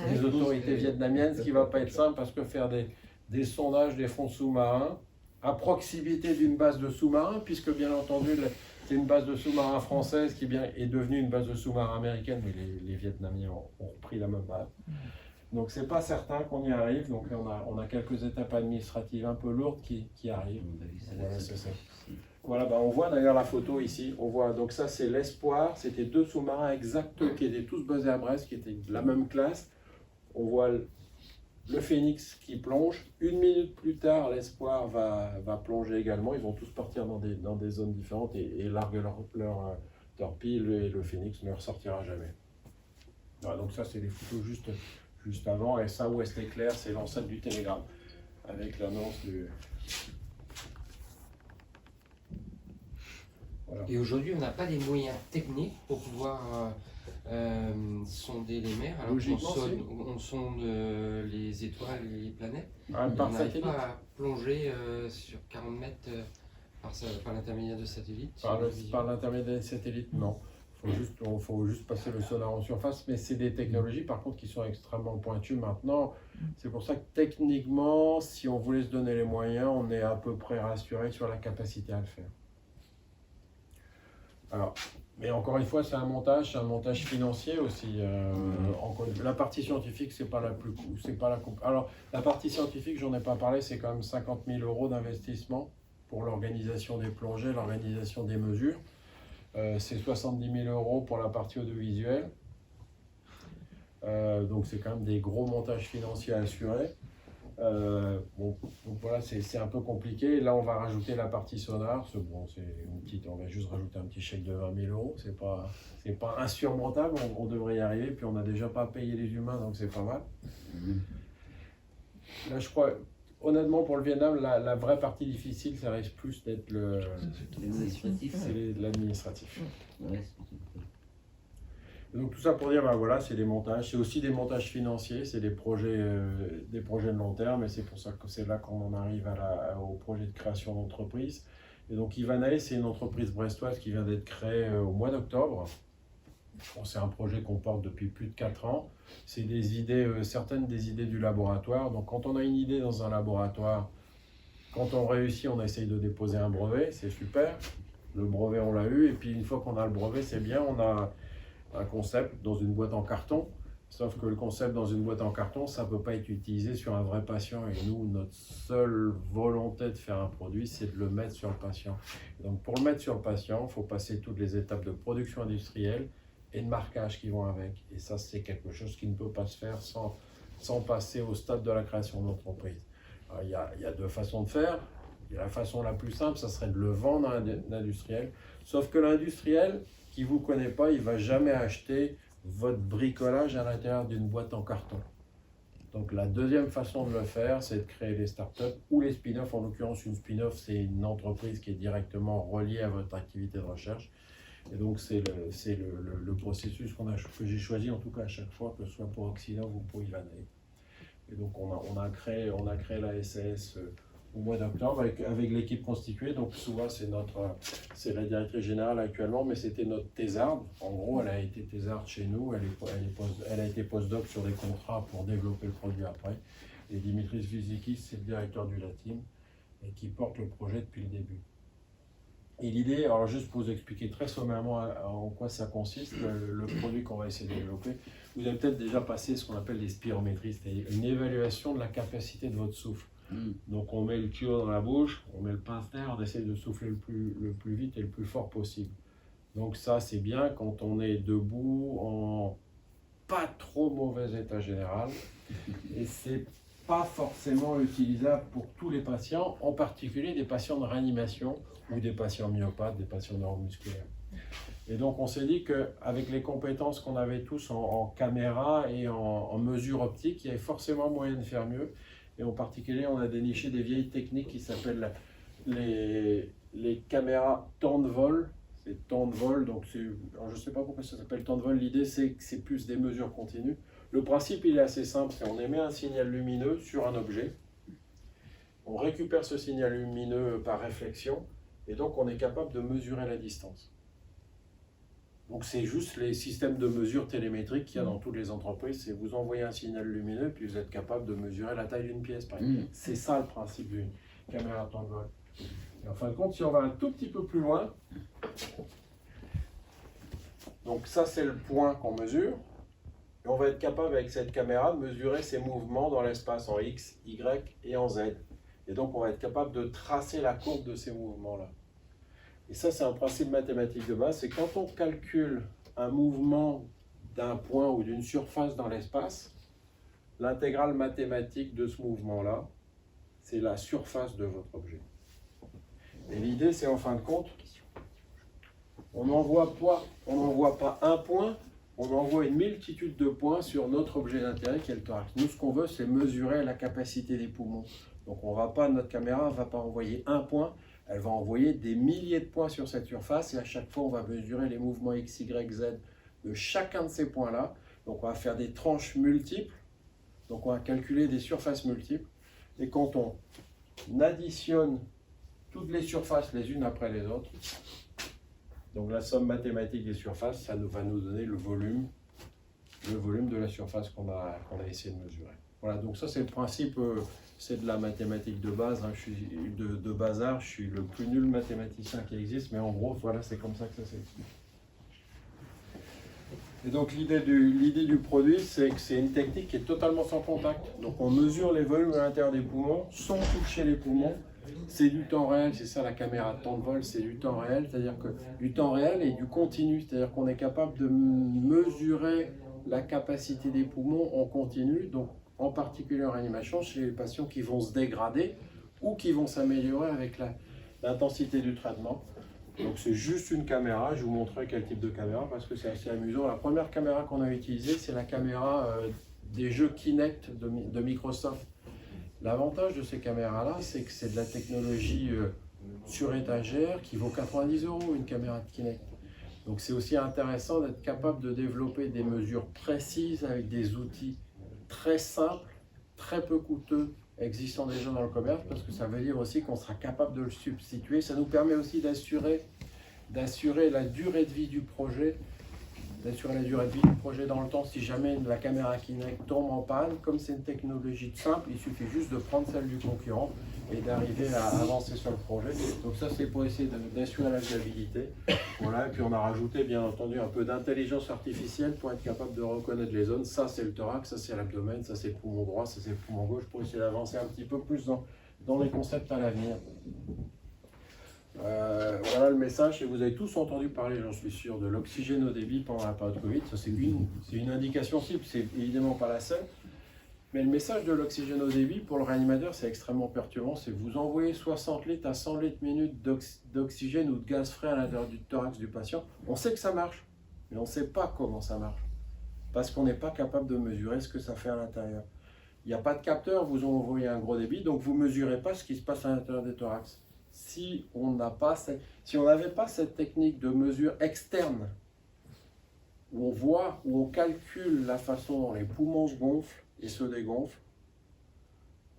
des autorités vietnamiennes, ce qui ne va pas être simple parce que faire des sondages des fonds sous-marins à proximité d'une base de sous-marins, puisque bien entendu c'est une base de sous-marins française qui est devenue une base de sous-marins américaine, mais les Vietnamiens ont repris la même base. Donc c'est pas certain qu'on y arrive, donc on a quelques étapes administratives un peu lourdes qui arrivent. Voilà, c'est ça. Voilà, on voit d'ailleurs la photo ici, on voit, donc ça c'est l'Espoir, c'était 2 sous-marins exacts qui étaient tous basés à Brest, qui étaient de la même classe. On voit le Phénix qui plonge, 1 minute plus tard l'Espoir va plonger également, ils vont tous partir dans des zones différentes et larguer leur torpille, et le Phénix ne ressortira jamais. Voilà, donc ça c'est les photos juste avant, et ça Ouest Éclair c'est l'ancêtre du télégramme, avec l'annonce du... Voilà. Et aujourd'hui, on n'a pas les moyens techniques pour pouvoir sonder les mers, alors on sonde les étoiles et les planètes. Par on n'arrive satellite. pas à plonger sur 40 mètres par l'intermédiaire de satellites. Par l'intermédiaire des satellites, non. Il faut juste passer le sonar en surface, mais c'est des technologies par contre qui sont extrêmement pointues maintenant. C'est pour ça que techniquement, si on voulait se donner les moyens, on est à peu près rassuré sur la capacité à le faire. Alors, mais encore une fois, c'est un montage financier aussi. La partie scientifique, c'est pas la plus cool. Alors, la partie scientifique, j'en ai pas parlé, c'est quand même 50 000 € d'investissement pour l'organisation des plongées, l'organisation des mesures. C'est 70 000 € pour la partie audiovisuelle. Donc, c'est quand même des gros montages financiers à assurer. Donc voilà, c'est un peu compliqué. Là, on va rajouter la partie sonar. On va juste rajouter un petit chèque de 20 000 €. C'est pas insurmontable. On devrait y arriver. Puis on n'a déjà pas payé les humains, donc c'est pas mal. Là, je crois, honnêtement, pour le Vietnam, la vraie partie difficile, ça risque plus d'être l'administratif. Donc tout ça pour dire, voilà, c'est des montages, c'est aussi des montages financiers, c'est des projets de long terme, et c'est pour ça que c'est là qu'on en arrive au projet de création d'entreprise. Et donc Ivanae, c'est une entreprise brestoise qui vient d'être créée au mois d'octobre. C'est un projet qu'on porte depuis plus de 4 ans. C'est des idées, certaines des idées du laboratoire. Donc quand on a une idée dans un laboratoire, quand on réussit, on essaye de déposer un brevet, c'est super. Le brevet, on l'a eu, et puis une fois qu'on a le brevet, c'est bien, on a un concept dans une boîte en carton, sauf que le concept dans une boîte en carton, ça ne peut pas être utilisé sur un vrai patient, et nous, notre seule volonté de faire un produit, c'est de le mettre sur le patient. Et donc pour le mettre sur le patient, il faut passer toutes les étapes de production industrielle et de marquage qui vont avec, et ça c'est quelque chose qui ne peut pas se faire sans passer au stade de la création d'entreprise. Il y a 2 façons de faire. Il y a la façon la plus simple, ça serait de le vendre à l'industriel, sauf que l'industriel qui ne vous connaît pas, il ne va jamais acheter votre bricolage à l'intérieur d'une boîte en carton. Donc la deuxième façon de le faire, c'est de créer les startups ou les spin-offs. En l'occurrence, une spin-off, c'est une entreprise qui est directement reliée à votre activité de recherche. Et donc c'est le processus que j'ai choisi, en tout cas à chaque fois, que ce soit pour Occident ou pour Ivanae. Et donc on a créé la SAS au mois d'octobre avec l'équipe constituée. Donc souvent c'est la directrice générale actuellement, mais c'était notre thésarde. En gros, elle a été thésarde chez nous, elle a été postdoc sur des contrats pour développer le produit après. Et Dimitris Vizikis, c'est le directeur du LATIM et qui porte le projet depuis le début. Et l'idée, alors juste pour vous expliquer très sommairement en quoi ça consiste, le produit qu'on va essayer de développer, vous avez peut-être déjà passé ce qu'on appelle des spirométries, c'est-à-dire une évaluation de la capacité de votre souffle. Donc on met le tuyau dans la bouche, on met le pince-nez, on essaie de souffler le plus vite et le plus fort possible. Donc ça c'est bien quand on est debout en pas trop mauvais état général, et c'est pas forcément utilisable pour tous les patients, en particulier des patients de réanimation ou des patients myopathes, des patients neuromusculaires. Et donc on s'est dit qu'avec les compétences qu'on avait tous en caméra et en mesure optique, il y avait forcément moyen de faire mieux. Et en particulier, on a déniché des vieilles techniques qui s'appellent les caméras temps de vol. C'est temps de vol, donc alors je ne sais pas pourquoi ça s'appelle temps de vol. L'idée, c'est que c'est plus des mesures continues. Le principe, il est assez simple, c'est qu'on émet un signal lumineux sur un objet. On récupère ce signal lumineux par réflexion, et donc on est capable de mesurer la distance. Donc c'est juste les systèmes de mesure télémétriques qu'il y a dans toutes les entreprises, c'est vous envoyez un signal lumineux, puis vous êtes capable de mesurer la taille d'une pièce, par exemple. C'est ça le principe d'une caméra temps de vol. Et en fin de compte, si on va un tout petit peu plus loin, donc ça c'est le point qu'on mesure, et on va être capable avec cette caméra de mesurer ses mouvements dans l'espace en X, Y et en Z. Et donc on va être capable de tracer la courbe de ces mouvements-là. Et ça c'est un principe mathématique de base, c'est quand on calcule un mouvement d'un point ou d'une surface dans l'espace, l'intégrale mathématique de ce mouvement-là, c'est la surface de votre objet. Et l'idée c'est en fin de compte, on n'envoie pas un point, on envoie une multitude de points sur notre objet d'intérêt qui est le thorax. Nous, ce qu'on veut, c'est mesurer la capacité des poumons. Donc, notre caméra ne va pas envoyer un point, elle va envoyer des milliers de points sur cette surface et à chaque fois, on va mesurer les mouvements X, Y, Z de chacun de ces points-là. Donc, on va faire des tranches multiples. Donc, on va calculer des surfaces multiples. Et quand on additionne toutes les surfaces les unes après les autres, donc la somme mathématique des surfaces, ça va nous donner le volume de la surface qu'on a essayé de mesurer. Voilà, donc ça c'est le principe, c'est de la mathématique de base, hein. Je suis de bazar, je suis le plus nul mathématicien qui existe, mais en gros, voilà, c'est comme ça que ça s'explique. Et donc l'idée du produit, c'est que c'est une technique qui est totalement sans contact. Donc on mesure les volumes à l'intérieur des poumons sans toucher les poumons. C'est du temps réel, c'est ça la caméra de temps de vol, c'est du temps réel, c'est-à-dire que du temps réel et du continu, c'est-à-dire qu'on est capable de mesurer la capacité des poumons en continu, donc en particulier en réanimation chez les patients qui vont se dégrader ou qui vont s'améliorer avec l'intensité du traitement. Donc c'est juste une caméra, je vous montrerai quel type de caméra parce que c'est assez amusant. La première caméra qu'on a utilisée, c'est la caméra des jeux Kinect de Microsoft. L'avantage de ces caméras-là, c'est que c'est de la technologie sur étagère qui vaut 90 € une caméra de Kinect. Donc c'est aussi intéressant d'être capable de développer des mesures précises avec des outils très simples, très peu coûteux, existant déjà dans le commerce, parce que ça veut dire aussi qu'on sera capable de le substituer. Ça nous permet aussi d'assurer la durée de vie du projet, dans le temps. Si jamais la caméra Kinect tombe en panne, comme c'est une technologie simple, il suffit juste de prendre celle du concurrent et d'arriver à avancer sur le projet. Donc ça, c'est pour essayer d'assurer la viabilité. Voilà, et puis on a rajouté bien entendu un peu d'intelligence artificielle pour être capable de reconnaître les zones. Ça c'est le thorax, ça c'est l'abdomen, ça c'est le poumon droit, ça c'est le poumon gauche, pour essayer d'avancer un petit peu plus dans les concepts à l'avenir. Voilà le message, et vous avez tous entendu parler, j'en suis sûr, de l'oxygène au débit pendant la période Covid. Ça c'est une indication cible, c'est évidemment pas la seule. Mais le message de l'oxygène au débit pour le réanimateur, c'est extrêmement perturbant. C'est que vous envoyez 60 litres à 100 litres minute d'oxygène ou de gaz frais à l'intérieur du thorax du patient. On sait que ça marche, mais on ne sait pas comment ça marche. Parce qu'on n'est pas capable de mesurer ce que ça fait à l'intérieur. Il n'y a pas de capteur, vous envoyez un gros débit, donc vous ne mesurez pas ce qui se passe à l'intérieur des thorax. Si on n'avait pas cette technique de mesure externe, où on calcule la façon dont les poumons se gonflent et se dégonflent,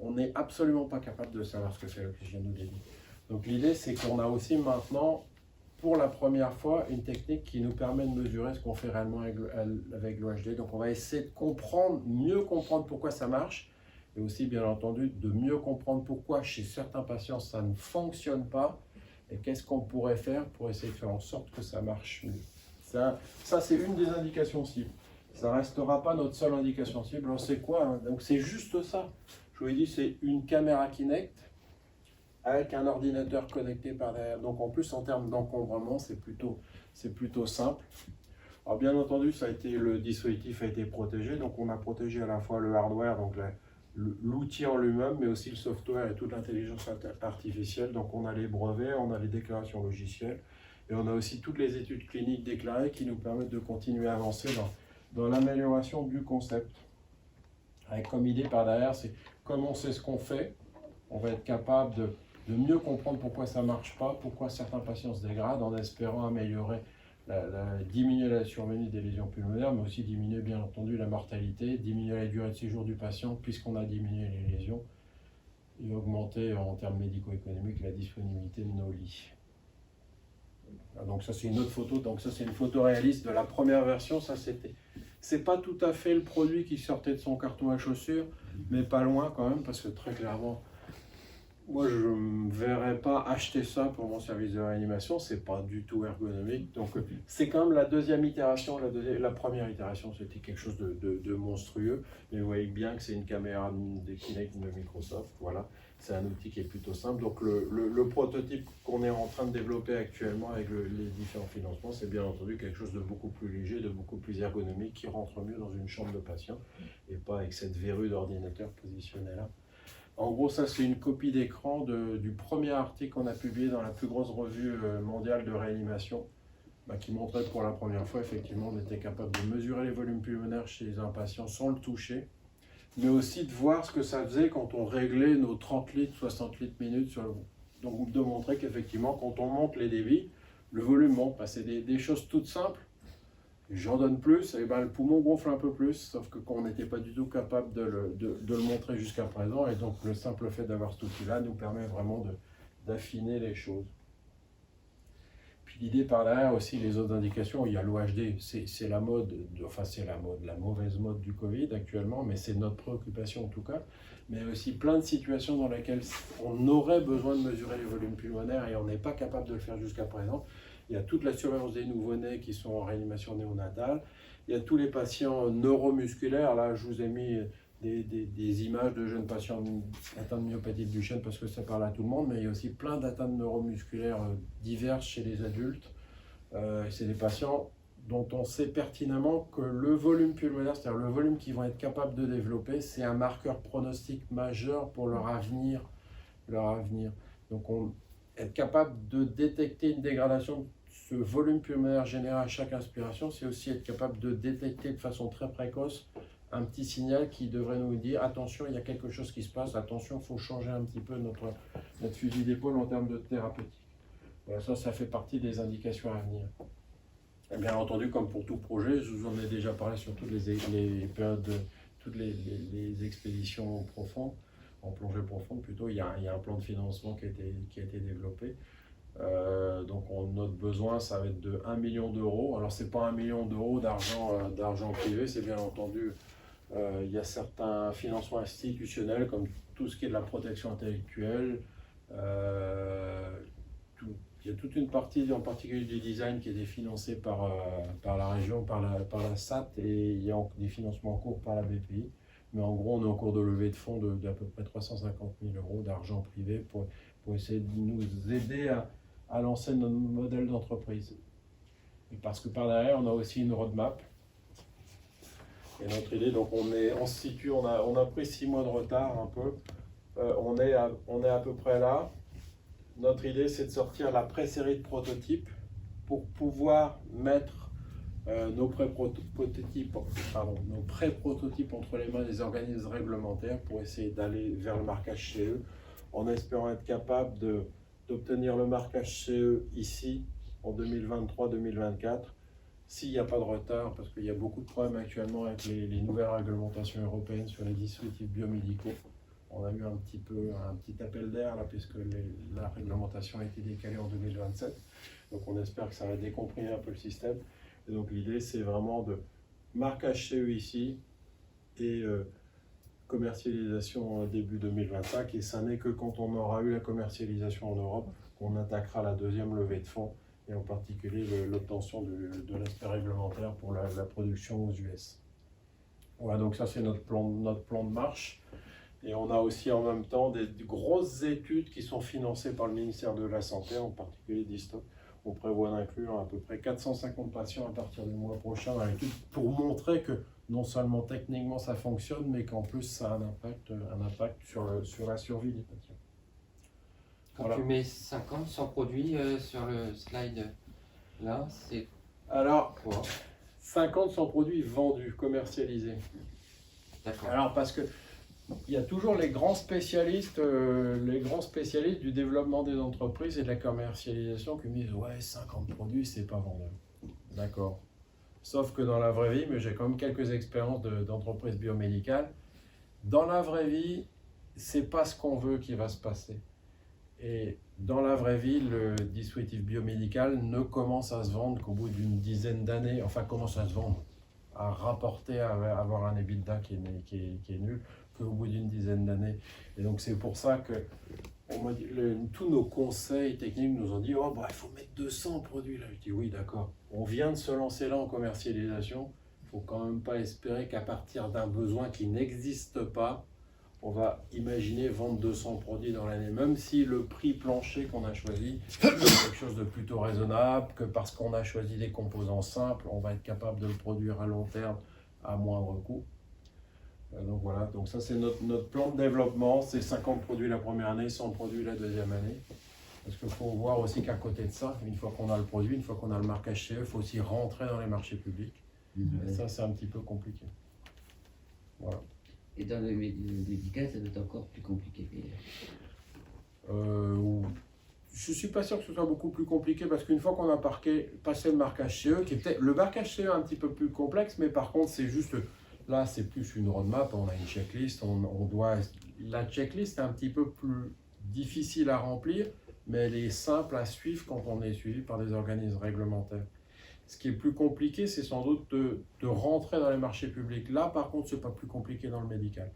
on n'est absolument pas capable de savoir ce que fait l'oxygène ou les. Donc l'idée, c'est qu'on a aussi maintenant, pour la première fois, une technique qui nous permet de mesurer ce qu'on fait réellement avec l'OHD. Donc on va essayer de comprendre, mieux comprendre pourquoi ça marche, et aussi bien entendu de mieux comprendre pourquoi chez certains patients ça ne fonctionne pas, et qu'est-ce qu'on pourrait faire pour essayer de faire en sorte que ça marche mieux. Ça c'est une des indications cibles. Ça ne restera pas notre seule indication cible. Alors c'est quoi hein? Donc c'est juste ça. Je vous ai dit, c'est une caméra Kinect avec un ordinateur connecté par derrière. Donc en plus, en termes d'encombrement, c'est plutôt simple. Alors bien entendu, le dispositif a été protégé. Donc on a protégé à la fois le hardware, donc l'outil en lui-même, mais aussi le software et toute l'intelligence artificielle. Donc on a les brevets, on a les déclarations logicielles, et on a aussi toutes les études cliniques déclarées qui nous permettent de continuer à avancer dans l'amélioration du concept. Avec comme idée par derrière, c'est comme on sait ce qu'on fait, on va être capable de mieux comprendre pourquoi ça ne marche pas, pourquoi certains patients se dégradent, en espérant améliorer, diminuer la survenue des lésions pulmonaires, mais aussi diminuer bien entendu la mortalité, diminuer la durée de séjour du patient puisqu'on a diminué les lésions, et augmenter en termes médico-économiques la disponibilité de nos lits. Donc ça c'est une autre photo, donc ça c'est une photo réaliste de la première version, c'est pas tout à fait le produit qui sortait de son carton à chaussures, mais pas loin quand même, parce que très clairement, moi je ne me verrais pas acheter ça pour mon service de réanimation, c'est pas du tout ergonomique, donc c'est quand même la deuxième itération, la première itération c'était quelque chose de monstrueux, mais vous voyez bien que c'est une caméra des Kinect de Microsoft, voilà. C'est un outil qui est plutôt simple. Donc le prototype qu'on est en train de développer actuellement avec les différents financements, c'est bien entendu quelque chose de beaucoup plus léger, de beaucoup plus ergonomique, qui rentre mieux dans une chambre de patient et pas avec cette verrue d'ordinateur positionnée là. En gros, ça c'est une copie d'écran du premier article qu'on a publié dans la plus grosse revue mondiale de réanimation, qui montrait que pour la première fois, effectivement, on était capable de mesurer les volumes pulmonaires chez un patient sans le toucher, mais aussi de voir ce que ça faisait quand on réglait nos 30 litres, 60 litres minutes. Donc de montrer qu'effectivement, quand on monte les débits, le volume monte. C'est des choses toutes simples. J'en donne plus, et le poumon gonfle un peu plus, sauf que qu'on n'était pas du tout capable de le montrer jusqu'à présent, et donc le simple fait d'avoir cet outil-là nous permet vraiment d'affiner les choses. Puis l'idée par derrière aussi, les autres indications, il y a l'OHD, c'est la mode, la mauvaise mode du Covid actuellement, mais c'est notre préoccupation en tout cas, mais aussi plein de situations dans lesquelles on aurait besoin de mesurer les volumes pulmonaires et on n'est pas capable de le faire jusqu'à présent. Il y a toute la surveillance des nouveau-nés qui sont en réanimation néonatale, il y a tous les patients neuromusculaires, là je vous ai mis des images de jeunes patients atteints de myopathie de Duchenne parce que ça parle à tout le monde, mais il y a aussi plein d'atteintes neuromusculaires diverses chez les adultes. C'est des patients dont on sait pertinemment que le volume pulmonaire, c'est-à-dire le volume qu'ils vont être capables de développer, c'est un marqueur pronostic majeur pour leur avenir. Donc être capable de détecter une dégradation de ce volume pulmonaire général à chaque inspiration, c'est aussi être capable de détecter de façon très précoce un petit signal qui devrait nous dire attention, il y a quelque chose qui se passe, attention, il faut changer un petit peu notre fusil d'épaule en termes de thérapeutique. Voilà, ça fait partie des indications à venir. Et bien entendu, comme pour tout projet, je vous en ai déjà parlé sur toutes les périodes, toutes les expéditions profondes, en plongée profonde plutôt, il y a un plan de financement qui a été développé. Donc notre besoin, ça va être de 1 million d'euros. Alors c'est pas 1 million d'euros d'argent privé, c'est bien entendu, il y a certains financements institutionnels comme tout ce qui est de la protection intellectuelle. Il y a toute une partie, en particulier du design, qui est financée par la région, par la SAT, et il y a des financements en cours par la BPI. Mais en gros, on est en cours de levée de fonds d'à peu près 350 000 euros d'argent privé pour essayer de nous aider à lancer notre modèle d'entreprise. Et parce que par derrière, on a aussi une roadmap. Et notre idée, donc on se situe, on a pris 6 mois de retard un peu. On est à peu près là. Notre idée, c'est de sortir la pré-série de prototypes pour pouvoir mettre nos pré-prototypes entre les mains des organismes réglementaires pour essayer d'aller vers le marquage CE, en espérant être capable d'obtenir le marquage CE ici en 2023-2024, s'il n'y a pas de retard, parce qu'il y a beaucoup de problèmes actuellement avec les nouvelles réglementations européennes sur les dispositifs biomédicaux. on a eu un petit appel d'air là, puisque la réglementation a été décalée en 2027. Donc on espère que ça va décomprimer un peu le système. Et donc l'idée, c'est vraiment de marquage CE ici et commercialisation début 2025. Et ça n'est que quand on aura eu la commercialisation en Europe qu'on attaquera la deuxième levée de fonds, et en particulier l'obtention de l'aspect réglementaire pour la production aux US. Voilà, donc ça c'est notre plan de marche. Et on a aussi en même temps des grosses études qui sont financées par le ministère de la Santé, en particulier d'ISTOP. On prévoit d'inclure à peu près 450 patients à partir du mois prochain dans l'étude pour montrer que non seulement techniquement ça fonctionne, mais qu'en plus ça a un impact sur la survie des patients. Quand Voilà. tu mets 50 100 produits sur le slide là, c'est Alors, quoi? 50 100 produits vendus, commercialisés. D'accord. Alors parce que il y a toujours les grands spécialistes du développement des entreprises et de la commercialisation qui me disent ouais 50 produits c'est pas vendeur. D'accord. Sauf que dans la vraie vie, mais j'ai quand même quelques expériences d'entreprises biomédicales, dans la vraie vie, c'est pas ce qu'on veut qui va se passer. Et dans la vraie vie, le dispositif biomédical ne commence à se vendre qu'au bout d'une dizaine d'années, enfin commence à se vendre, à rapporter, à avoir un EBITDA qui est nul, qu'au bout d'une dizaine d'années. Et donc c'est pour ça que tous nos conseils techniques nous ont dit oh, bah, il faut mettre 200 produits là. Je dis oui d'accord, on vient de se lancer là en commercialisation, il ne faut quand même pas espérer qu'à partir d'un besoin qui n'existe pas, on va imaginer vendre 200 produits dans l'année, même si le prix plancher qu'on a choisi est quelque chose de plutôt raisonnable, que parce qu'on a choisi des composants simples, on va être capable de le produire à long terme à moindre coût. Donc voilà, donc ça c'est notre plan de développement, c'est 50 produits la première année, 100 produits la deuxième année. Parce qu'il faut voir aussi qu'à côté de ça, une fois qu'on a le produit, une fois qu'on a le marquage CE, il faut aussi rentrer dans les marchés publics. Et ça c'est un petit peu compliqué. Voilà. Et dans le médical, ça doit être encore plus compliqué. Je ne suis pas sûr que ce soit beaucoup plus compliqué parce qu'une fois qu'on a passé le marquage CE, qui est peut-être le marquage CE est un petit peu plus complexe, mais par contre c'est juste, là c'est plus une roadmap, on a une checklist, la checklist est un petit peu plus difficile à remplir, mais elle est simple à suivre quand on est suivi par des organismes réglementaires. Ce qui est plus compliqué, c'est sans doute de rentrer dans les marchés publics. Là, par contre, ce n'est pas plus compliqué dans le médical.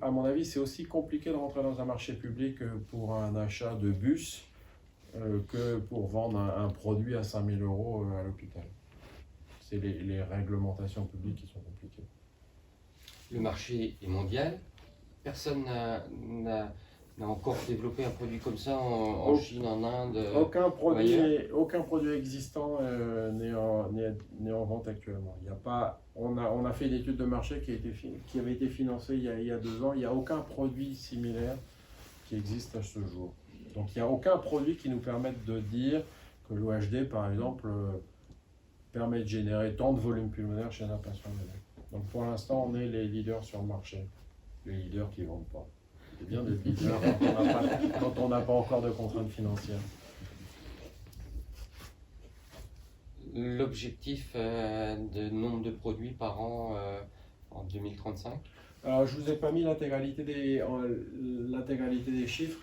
À mon avis, c'est aussi compliqué de rentrer dans un marché public pour un achat de bus que pour vendre un produit à 5 000 € à l'hôpital. C'est les réglementations publiques qui sont compliquées. Le marché est mondial. Personne n'a encore développé un produit comme ça en Chine, en Inde. Aucun produit existant n'est en vente actuellement. Il y a pas, on a fait une étude de marché qui avait été financée il y a 2 ans. Il n'y a aucun produit similaire qui existe à ce jour. Donc il n'y a aucun produit qui nous permette de dire que l'OHD, par exemple, permet de générer tant de volume pulmonaire chez un patient malade. Donc pour l'instant, on est les leaders sur le marché. Les leaders qui ne vendent pas. C'est bien d'être leader quand on n'a pas encore de contraintes financières. L'objectif de nombre de produits par an en 2035? Alors je ne vous ai pas mis l'intégralité des chiffres.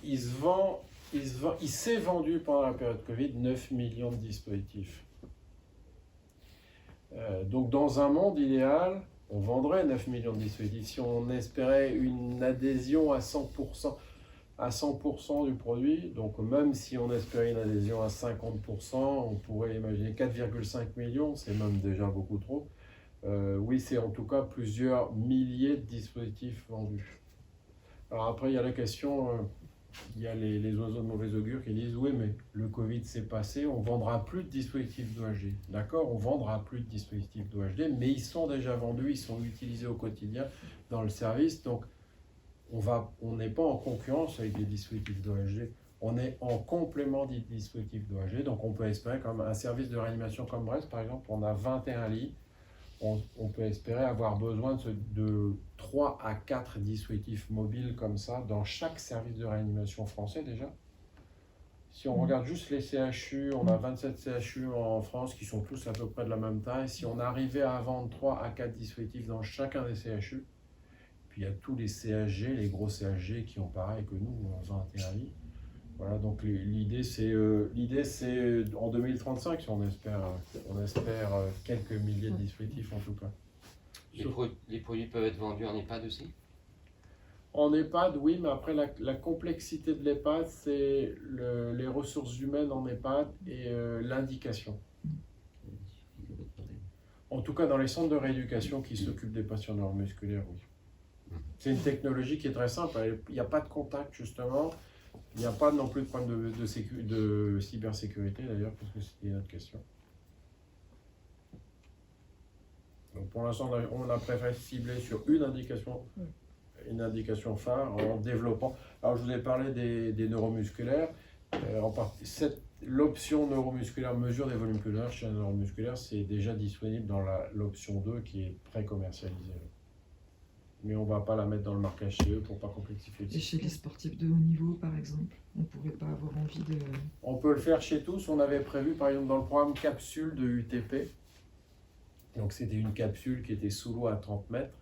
Il s'est vendu pendant la période Covid 9 millions de dispositifs. Donc dans un monde idéal, on vendrait 9 millions de dispositifs. Si on espérait une adhésion à 100% du produit, donc même si on espérait une adhésion à 50%, on pourrait imaginer 4,5 millions, c'est même déjà beaucoup trop. Oui, c'est en tout cas plusieurs milliers de dispositifs vendus. Alors après, il y a la question, il y a les oiseaux de mauvais augure qui disent « Oui, mais le Covid s'est passé, on ne vendra plus de dispositifs d'OHD. » D'accord, on ne vendra plus de dispositifs d'OHD, mais ils sont déjà vendus, ils sont utilisés au quotidien dans le service. Donc, on n'est pas en concurrence avec des dispositifs d'OHD. On est en complément des dispositifs d'OHD. Donc, on peut espérer, comme un service de réanimation comme Brest, par exemple, on a 21 lits. On peut espérer avoir besoin de 3 à 4 dispositifs mobiles comme ça dans chaque service de réanimation français déjà. Si on regarde juste les CHU, on a 27 CHU en France qui sont tous à peu près de la même taille. Si on arrivait à vendre 3 à 4 dispositifs dans chacun des CHU, puis il y a tous les CHG, les gros CHG qui ont pareil que nous, en faisant un TRI. Voilà, donc l'idée c'est en 2035, si on espère quelques milliers de dispositifs en tout cas. Les produits peuvent être vendus en EHPAD aussi? En EHPAD, oui, mais après la complexité de l'EHPAD, c'est les ressources humaines en EHPAD et l'indication. En tout cas, dans les centres de rééducation qui s'occupent des patients neuromusculaires, oui. C'est une technologie qui est très simple. Il n'y a pas de contact, justement. Il n'y a pas non plus de problème de cybersécurité, d'ailleurs, parce que c'était une autre question. Donc, pour l'instant, on a préféré cibler sur une indication phare en développant. Alors, je vous ai parlé des neuromusculaires. L'option neuromusculaire, mesure des volumes pulmonaires chez un neuromusculaire, c'est déjà disponible dans l'option 2 qui est pré-commercialisée. Mais on ne va pas la mettre dans le marquage CE pour ne pas complexifier. Et chez les sportifs de haut niveau, par exemple, on ne pourrait pas avoir envie de... On peut le faire chez tous. On avait prévu, par exemple, dans le programme capsule de UTP. Donc, c'était une capsule qui était sous l'eau à 30 mètres.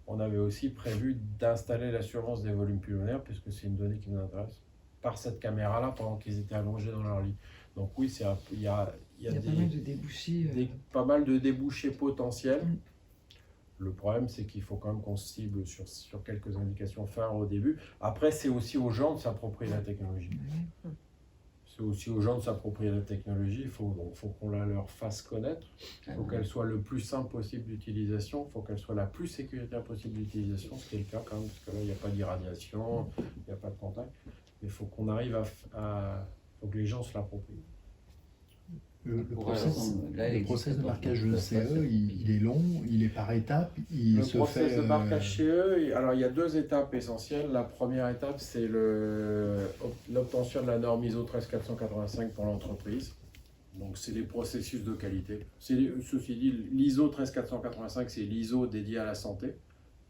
On avait aussi prévu d'installer l'assurance des volumes pulmonaires, puisque c'est une donnée qui nous intéresse, par cette caméra-là pendant qu'ils étaient allongés dans leur lit. Donc oui, il y a pas mal de débouchés. Pas mal de débouchés potentiels. Le problème, c'est qu'il faut quand même qu'on cible sur quelques indications phares au début. Après, c'est aussi aux gens de s'approprier la technologie. C'est aussi aux gens de s'approprier la technologie. Il faut qu'on la leur fasse connaître. Il faut qu'elle soit le plus simple possible d'utilisation. Il faut qu'elle soit la plus sécuritaire possible d'utilisation, ce qui est le cas quand même, parce que là, il n'y a pas d'irradiation, il n'y a pas de contact. Mais il faut qu'on arrive faut que les gens se l'approprient. Le process de marquage de CE, il est long, il est par étapes. Le process de marquage CE, alors il y a deux étapes essentielles. La première étape, c'est l'obtention de la norme ISO 13485 pour l'entreprise. Donc c'est les processus de qualité. Ceci dit, l'ISO 13485, c'est l'ISO dédié à la santé.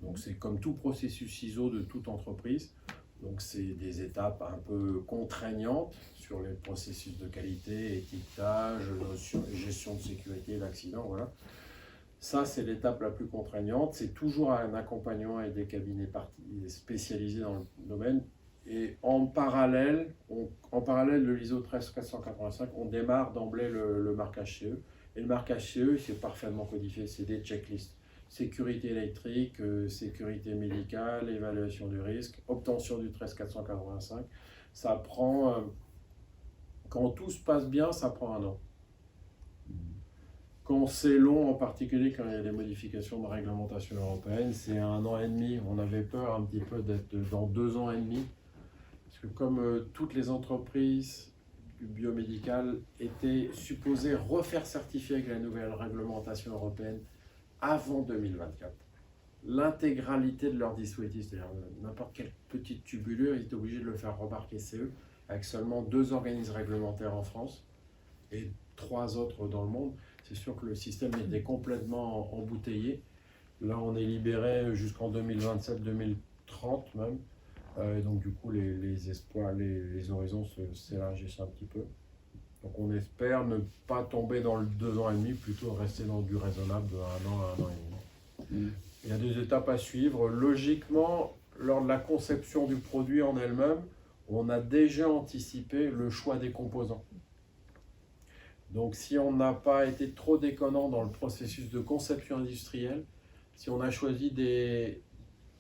Donc c'est comme tout processus ISO de toute entreprise. Donc c'est des étapes un peu contraignantes sur les processus de qualité, étiquetage, gestion de sécurité, l'accident, voilà. Ça, c'est l'étape la plus contraignante. C'est toujours un accompagnement avec des cabinets spécialisés dans le domaine. Et en parallèle de l'ISO 13485, on démarre d'emblée le marquage CE. Et le marquage CE, c'est parfaitement codifié, c'est des checklists. Sécurité électrique, sécurité médicale, évaluation du risque, obtention du 13485. Ça prend, quand tout se passe bien, ça prend 1 an. Quand c'est long, en particulier quand il y a des modifications de réglementation européenne, c'est 1 an et demi. On avait peur un petit peu d'être dans 2 ans et demi. Parce que comme toutes les entreprises du biomédical étaient supposées refaire certifier avec la nouvelle réglementation européenne avant 2024, l'intégralité de leur dispositif, c'est-à-dire n'importe quelle petite tubulure, ils étaient obligés de le faire remarquer CE, avec seulement 2 organismes réglementaires en France et 3 autres dans le monde. C'est sûr que le système était complètement embouteillé. Là, on est libéré jusqu'en 2027-2030 même. Donc du coup, les espoirs, les horizons s'élargissent un petit peu. Donc on espère ne pas tomber dans le 2 ans et demi, plutôt rester dans du raisonnable de 1 an à 1 an et demi. Il y a des étapes à suivre. Logiquement, lors de la conception du produit en elle-même, on a déjà anticipé le choix des composants. Donc si on n'a pas été trop déconnant dans le processus de conception industrielle, si on a choisi des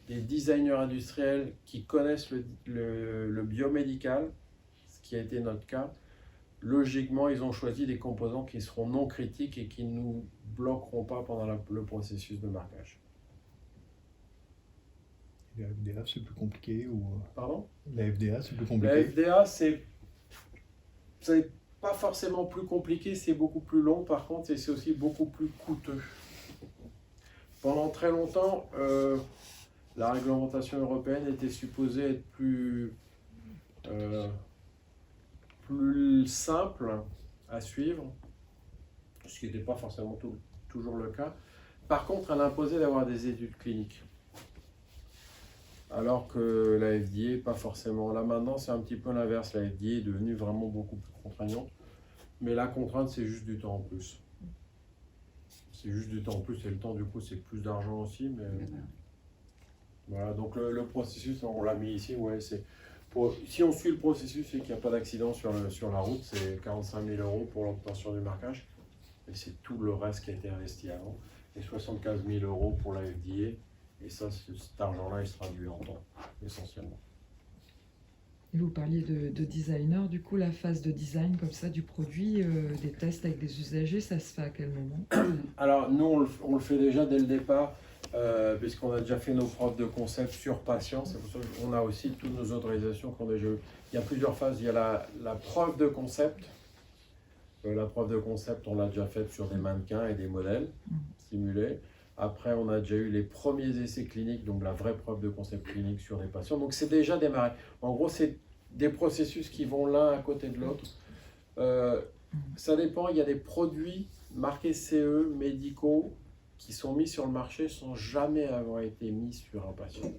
designers industriels qui connaissent le biomédical, ce qui a été notre cas, logiquement, ils ont choisi des composants qui seront non critiques et qui ne nous bloqueront pas pendant le processus de marquage. La FDA, c'est plus compliqué ou... Pardon ? La FDA, c'est plus compliqué. La FDA, c'est pas forcément plus compliqué, c'est beaucoup plus long par contre, et c'est aussi beaucoup plus coûteux. Pendant très longtemps, la réglementation européenne était supposée être plus simple à suivre, ce qui n'était pas forcément toujours le cas. Par contre, elle imposait d'avoir des études cliniques. Alors que la FDA, pas forcément. Là maintenant, c'est un petit peu l'inverse. La FDA est devenue vraiment beaucoup plus contraignante. Mais la contrainte, c'est juste du temps en plus. C'est juste du temps en plus. Et le temps, du coup, c'est plus d'argent aussi. Mais Voilà, donc le processus, on l'a mis ici, ouais, si on suit le processus et qu'il n'y a pas d'accident sur la route, c'est 45 000 € pour l'obtention du marquage. Et c'est tout le reste qui a été investi avant. Et 75 000 € pour la FDA. Et ça, cet argent-là, il se traduit en temps, essentiellement. Et vous parliez de designer, du coup la phase de design comme ça du produit, des tests avec des usagers, ça se fait à quel moment? Alors nous on le fait déjà dès le départ, puisqu'on a déjà fait nos preuves de concept sur patients, c'est pour ça qu'on a aussi toutes nos autorisations qu'on a déjà eues. Il y a plusieurs phases, il y a la preuve de concept. La preuve de concept, on l'a déjà faite sur des mannequins et des modèles simulés. Après, on a déjà eu les premiers essais cliniques, donc la vraie preuve de concept clinique sur des patients. Donc, c'est déjà démarré. En gros, c'est des processus qui vont l'un à côté de l'autre. Ça dépend, il y a des produits marqués CE, médicaux, qui sont mis sur le marché sans jamais avoir été mis sur un patient.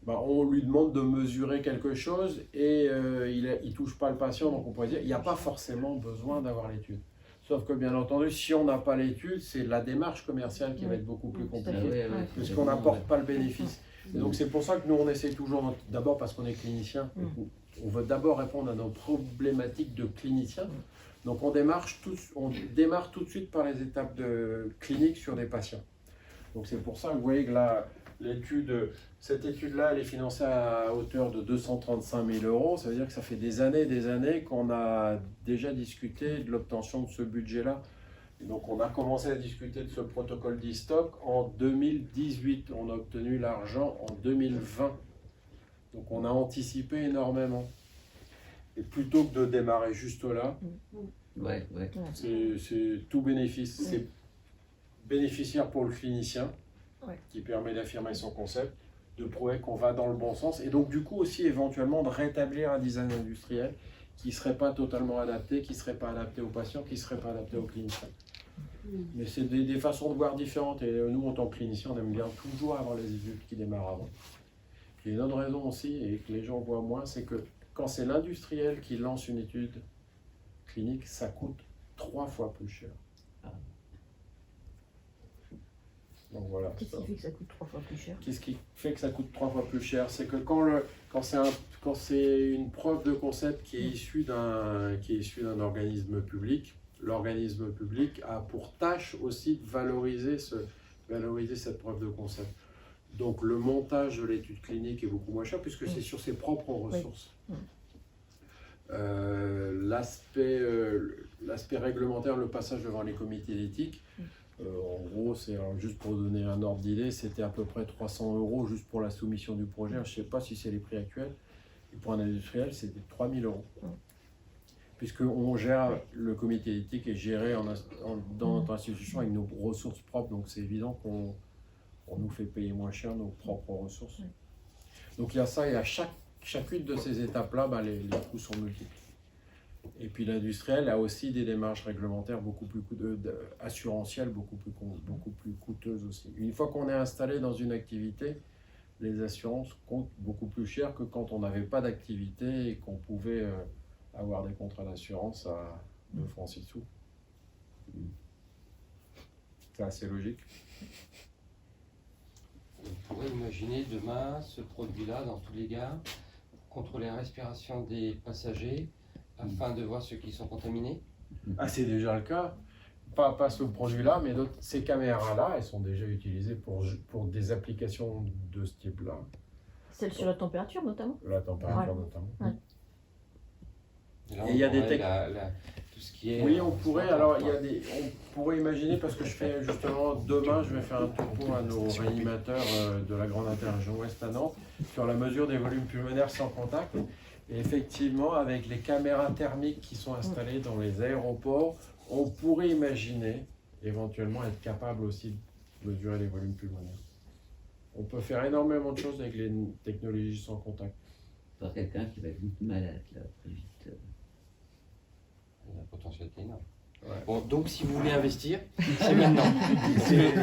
Bah, on lui demande de mesurer quelque chose et il ne touche pas le patient, donc on pourrait dire qu'il n'y a pas forcément besoin d'avoir l'étude. Sauf que bien entendu, si on n'a pas l'étude, c'est la démarche commerciale qui va être beaucoup plus compliquée, puisqu'on n'apporte pas le bénéfice. Et donc c'est pour ça que nous on essaie toujours, d'abord parce qu'on est clinicien, on veut d'abord répondre à nos problématiques de cliniciens. Donc on démarre tout de suite par les étapes de clinique sur des patients. Donc c'est pour ça que vous voyez que là, cette étude-là, elle est financée à hauteur de 235 000 €. Ça veut dire que ça fait des années qu'on a déjà discuté de l'obtention de ce budget-là. Et donc on a commencé à discuter de ce protocole d'e-stock en 2018. On a obtenu l'argent en 2020. Donc on a anticipé énormément. Et plutôt que de démarrer juste là, c'est tout bénéfice. C'est bénéficiaire pour le clinicien, qui permet d'affirmer son concept, de prouver qu'on va dans le bon sens, et donc du coup aussi éventuellement de rétablir un design industriel qui ne serait pas totalement adapté, qui ne serait pas adapté aux patients, qui ne serait pas adapté aux cliniciens. Mais c'est des façons de voir différentes, et nous en tant que cliniciens on aime bien toujours avoir les études qui démarrent avant. Et une autre raison aussi, et que les gens voient moins, c'est que quand c'est l'industriel qui lance une étude clinique, ça coûte 3 fois plus cher. Donc voilà. Qu'est-ce qui fait que ça coûte 3 fois plus cher? Qu'est-ce qui fait que ça coûte 3 fois plus cher? C'est que quand c'est une preuve de concept qui est issue d'un organisme public, l'organisme public a pour tâche aussi de valoriser cette preuve de concept. Donc le montage de l'étude clinique est beaucoup moins cher puisque c'est sur ses propres ressources. L'aspect réglementaire, le passage devant les comités d'éthique, en gros, c'est juste pour donner un ordre d'idée, c'était à peu près 300 € juste pour la soumission du projet. Je ne sais pas si c'est les prix actuels. Et pour un industriel, c'était 3 000 €. Puisqu'on gère, le comité d'éthique est géré dans notre institution avec nos ressources propres, donc c'est évident qu'on nous fait payer moins cher nos propres ressources. Donc il y a ça, et à chacune de ces étapes-là, les coûts sont multiples. Et puis l'industriel a aussi des démarches réglementaires beaucoup plus assurantielles, beaucoup plus coûteuses aussi. Une fois qu'on est installé dans une activité, les assurances coûtent beaucoup plus cher que quand on n'avait pas d'activité et qu'on pouvait avoir des contrats d'assurance à 2 francs 6 sous. C'est assez logique. On pourrait imaginer demain ce produit-là dans tous les gares, contrôler la respiration des passagers, afin de voir ceux qui sont contaminés? Ah, c'est déjà le cas. Pas ce produit-là, mais ces caméras-là, elles sont déjà utilisées pour des applications de ce type-là. Celle sur la température notamment? La température notamment. Ouais. Et il y a des tout ce qui est... Oui, on pourrait. Alors, on pourrait imaginer, parce que je fais justement demain, je vais faire un topo à nos réanimateurs de la grande interrégion ouest à Nantes sur la mesure des volumes pulmonaires sans contact. Et effectivement, avec les caméras thermiques qui sont installées dans les aéroports, on pourrait imaginer éventuellement être capable aussi de mesurer les volumes pulmonaires. On peut faire énormément de choses avec les technologies sans contact. Par quelqu'un qui va être malade, là, très vite. La potentialité énorme. Ouais. Bon, donc si vous voulez investir, c'est maintenant.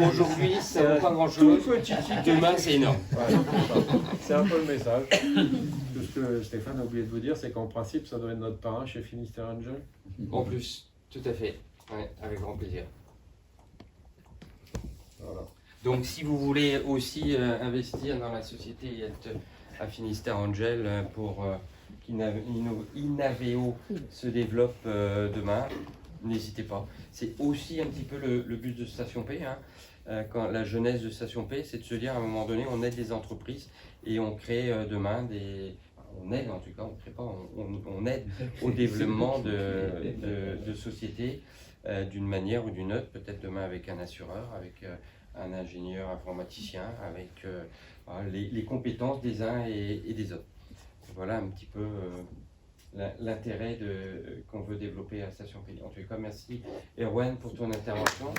Aujourd'hui, ça ne vaut pas grand-chose. Demain, c'est énorme. Ouais, c'est un peu le message. Tout ce que Stéphane a oublié de vous dire, c'est qu'en principe, ça doit être notre parrain chez Finistère Angel. En plus, tout à fait. Ouais, avec grand plaisir. Voilà. Donc si vous voulez aussi investir dans la société et être à Finistère Angel pour qu'Inaveo se développe demain, n'hésitez pas. C'est aussi un petit peu le but de Station P. Quand la jeunesse de Station P, c'est de se dire à un moment donné, on aide des entreprises et on crée demain des... On aide en tout cas, on ne crée pas, on aide au développement de sociétés d'une manière ou d'une autre, peut-être demain avec un assureur, avec un ingénieur informaticien, avec les compétences des uns et des autres. Voilà un petit peu l'intérêt qu'on veut développer à Station P. En tout cas, merci Erwan pour ton intervention.